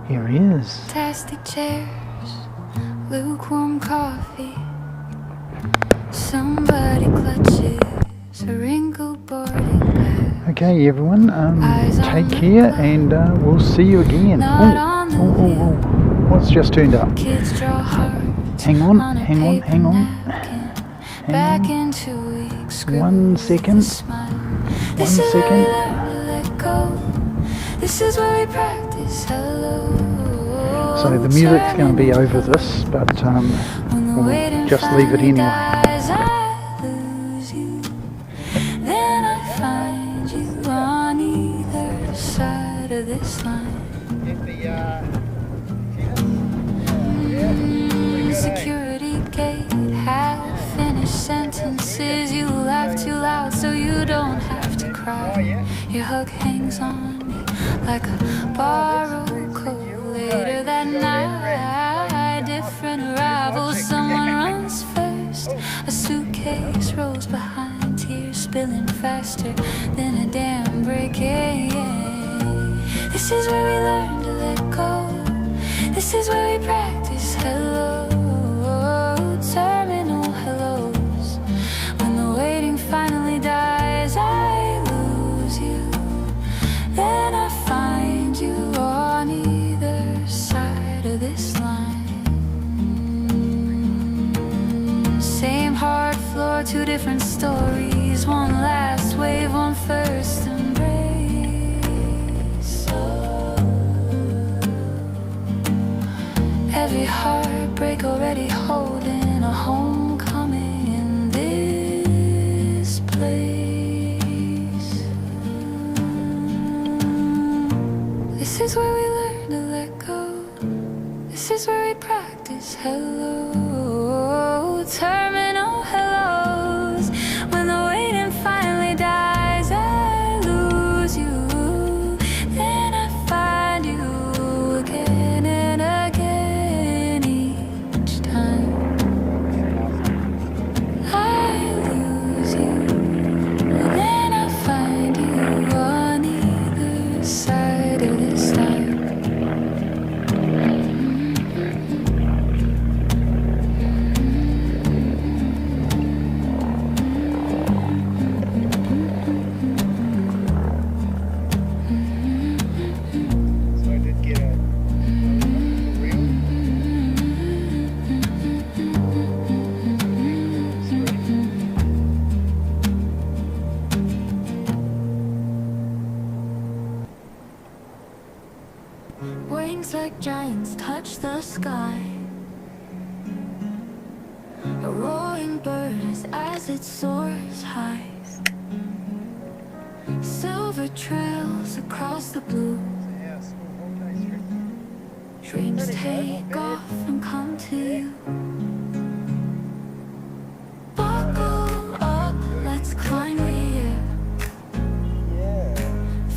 Here he is. Plastic chairs, lukewarm coffee. Somebody clutches a wrinkled boarding pass. Okay, everyone, take care, and we'll see you again. Oh, what's just turned up? Hang on. Back in 2 weeks. 1 second. 1 second. This is where we practice hello. So the music's going to be over this, but we'll just leave it anyway. I lose you, then I find you. don't have to cry. Your hug hangs on me like a borrowed coat. Later that night, different arrivals. Someone runs first, a suitcase rolls behind, tears spilling faster than a dam breaking. This is where we learn to let go. This is where we practice hello, terminal hellos. When the waiting finally dies, I lose you. Then I find you on either side of this line. Same hard floor, two different stories. One last wave, one first embrace. Every heartbreak already holding a homecoming in this place. This is where we learn to let go. This is where we practice hello, terminal hellos. When the waiting finally dies, I lose you. Then I find you again and again each time. I lose you. Then I find you on either side of this line. So I did get a reel. Wings like giants touch the sky. A roaring bird as it soars high. Silver trails across the blue. Yeah, so okay, straight. Dreams take off and come to you. Buckle up, let's climb the air. Yeah.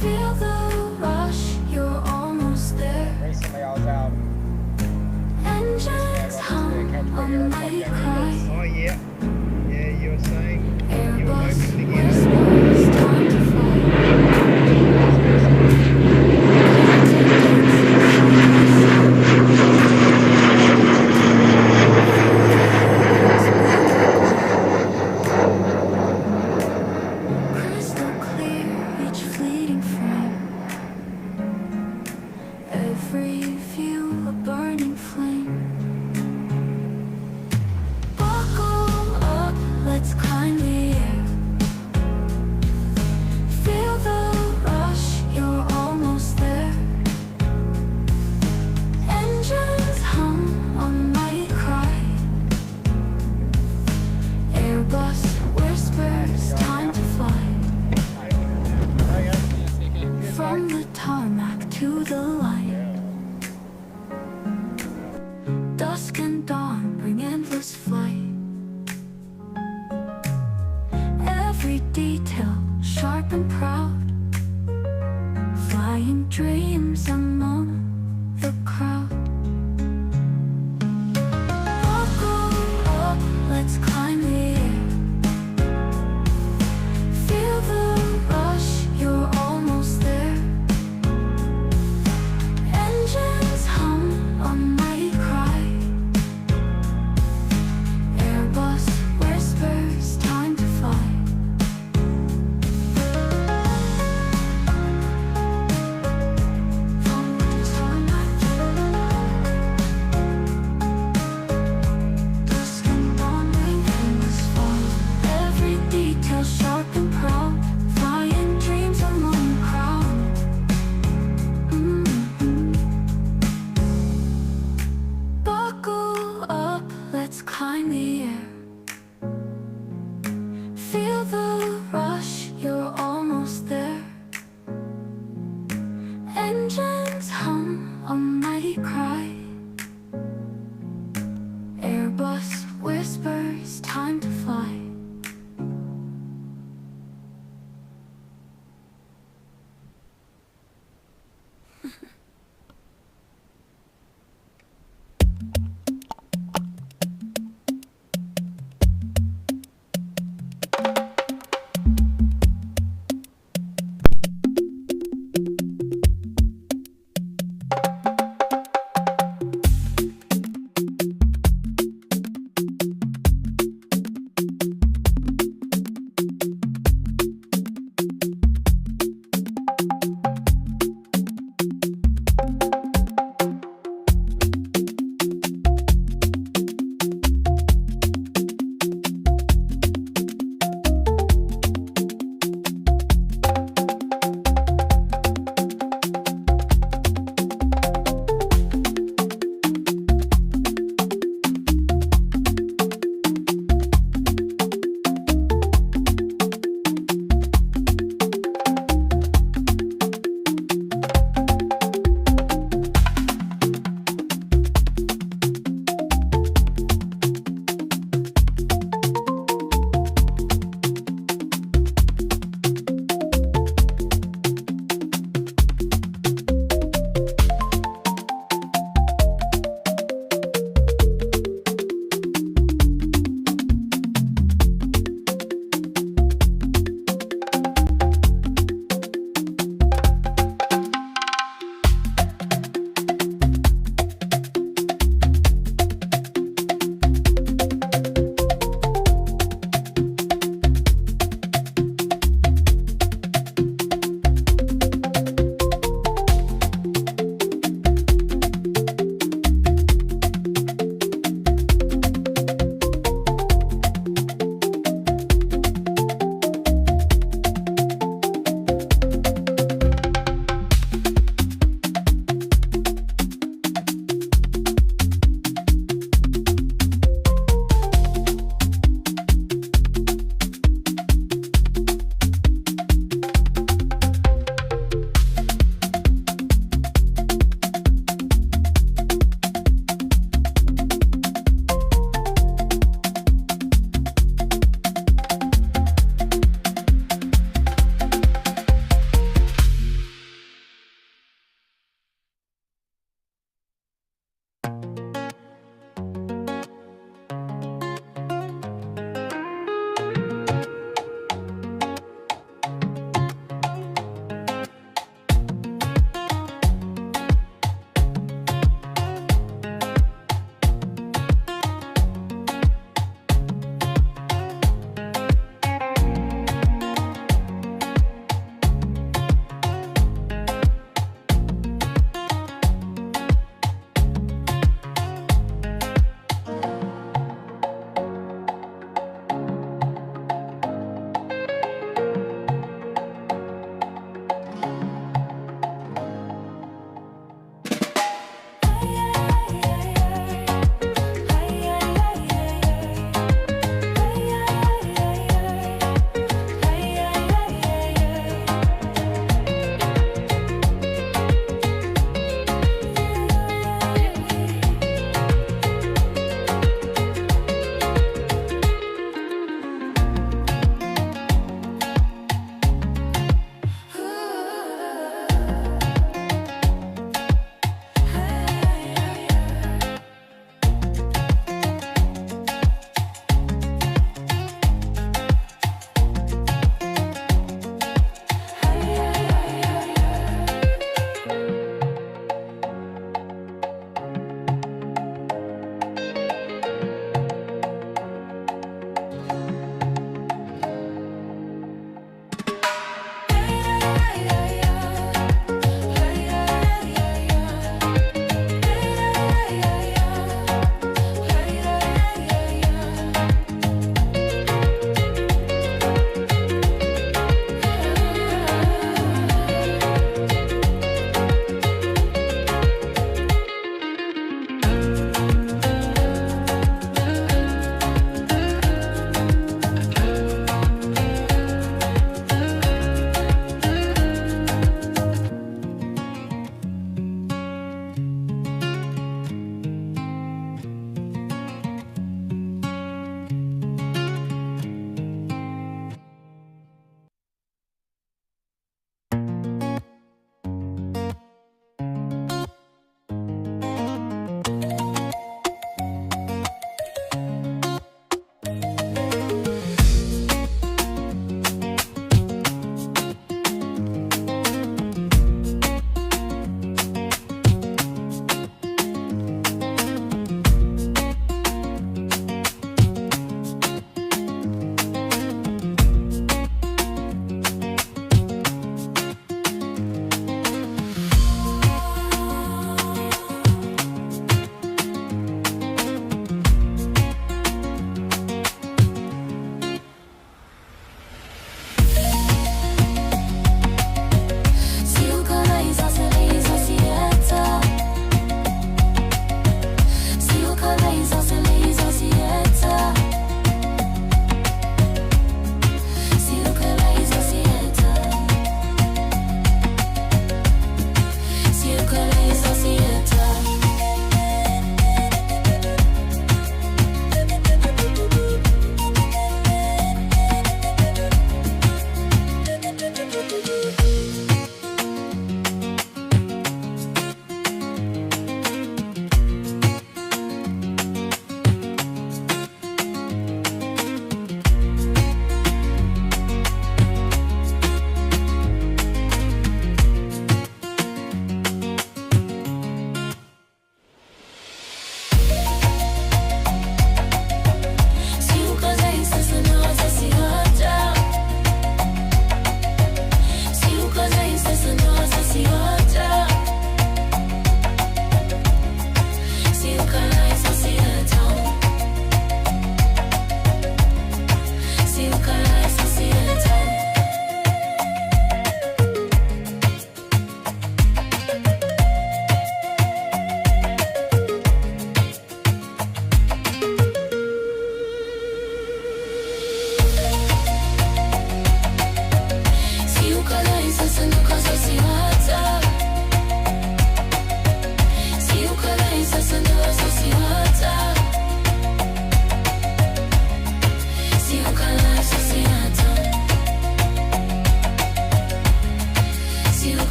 Feel the rush, you're almost there. Recently I was out. Engines hum, a mighty cry. Oh yeah. Yeah, you were saying you were Airbus hoping to get it. whispers, time to fly. Crystal clear, each fleeting frame. Every view a burning flame. Buckle up, let's climb the air. Feel the rush, you're almost there. Engines hum, a mighty cry. Airbus whispers, time to fly. From the tarmac to the light. Dusk and dawn bring endless flight. Every detail sharp and proud. Flying dreams among the crowd. Buckle up, let's climb the air. Feel the rush, you're almost there. Engines hum, a mighty cry. Airbus whispers, time to fly. From the tarmac to the light. Dusk and dawn bring endless fog. Every detail sharp and proud. Flying dreams among the crowd. Buckle up, let's climb the air.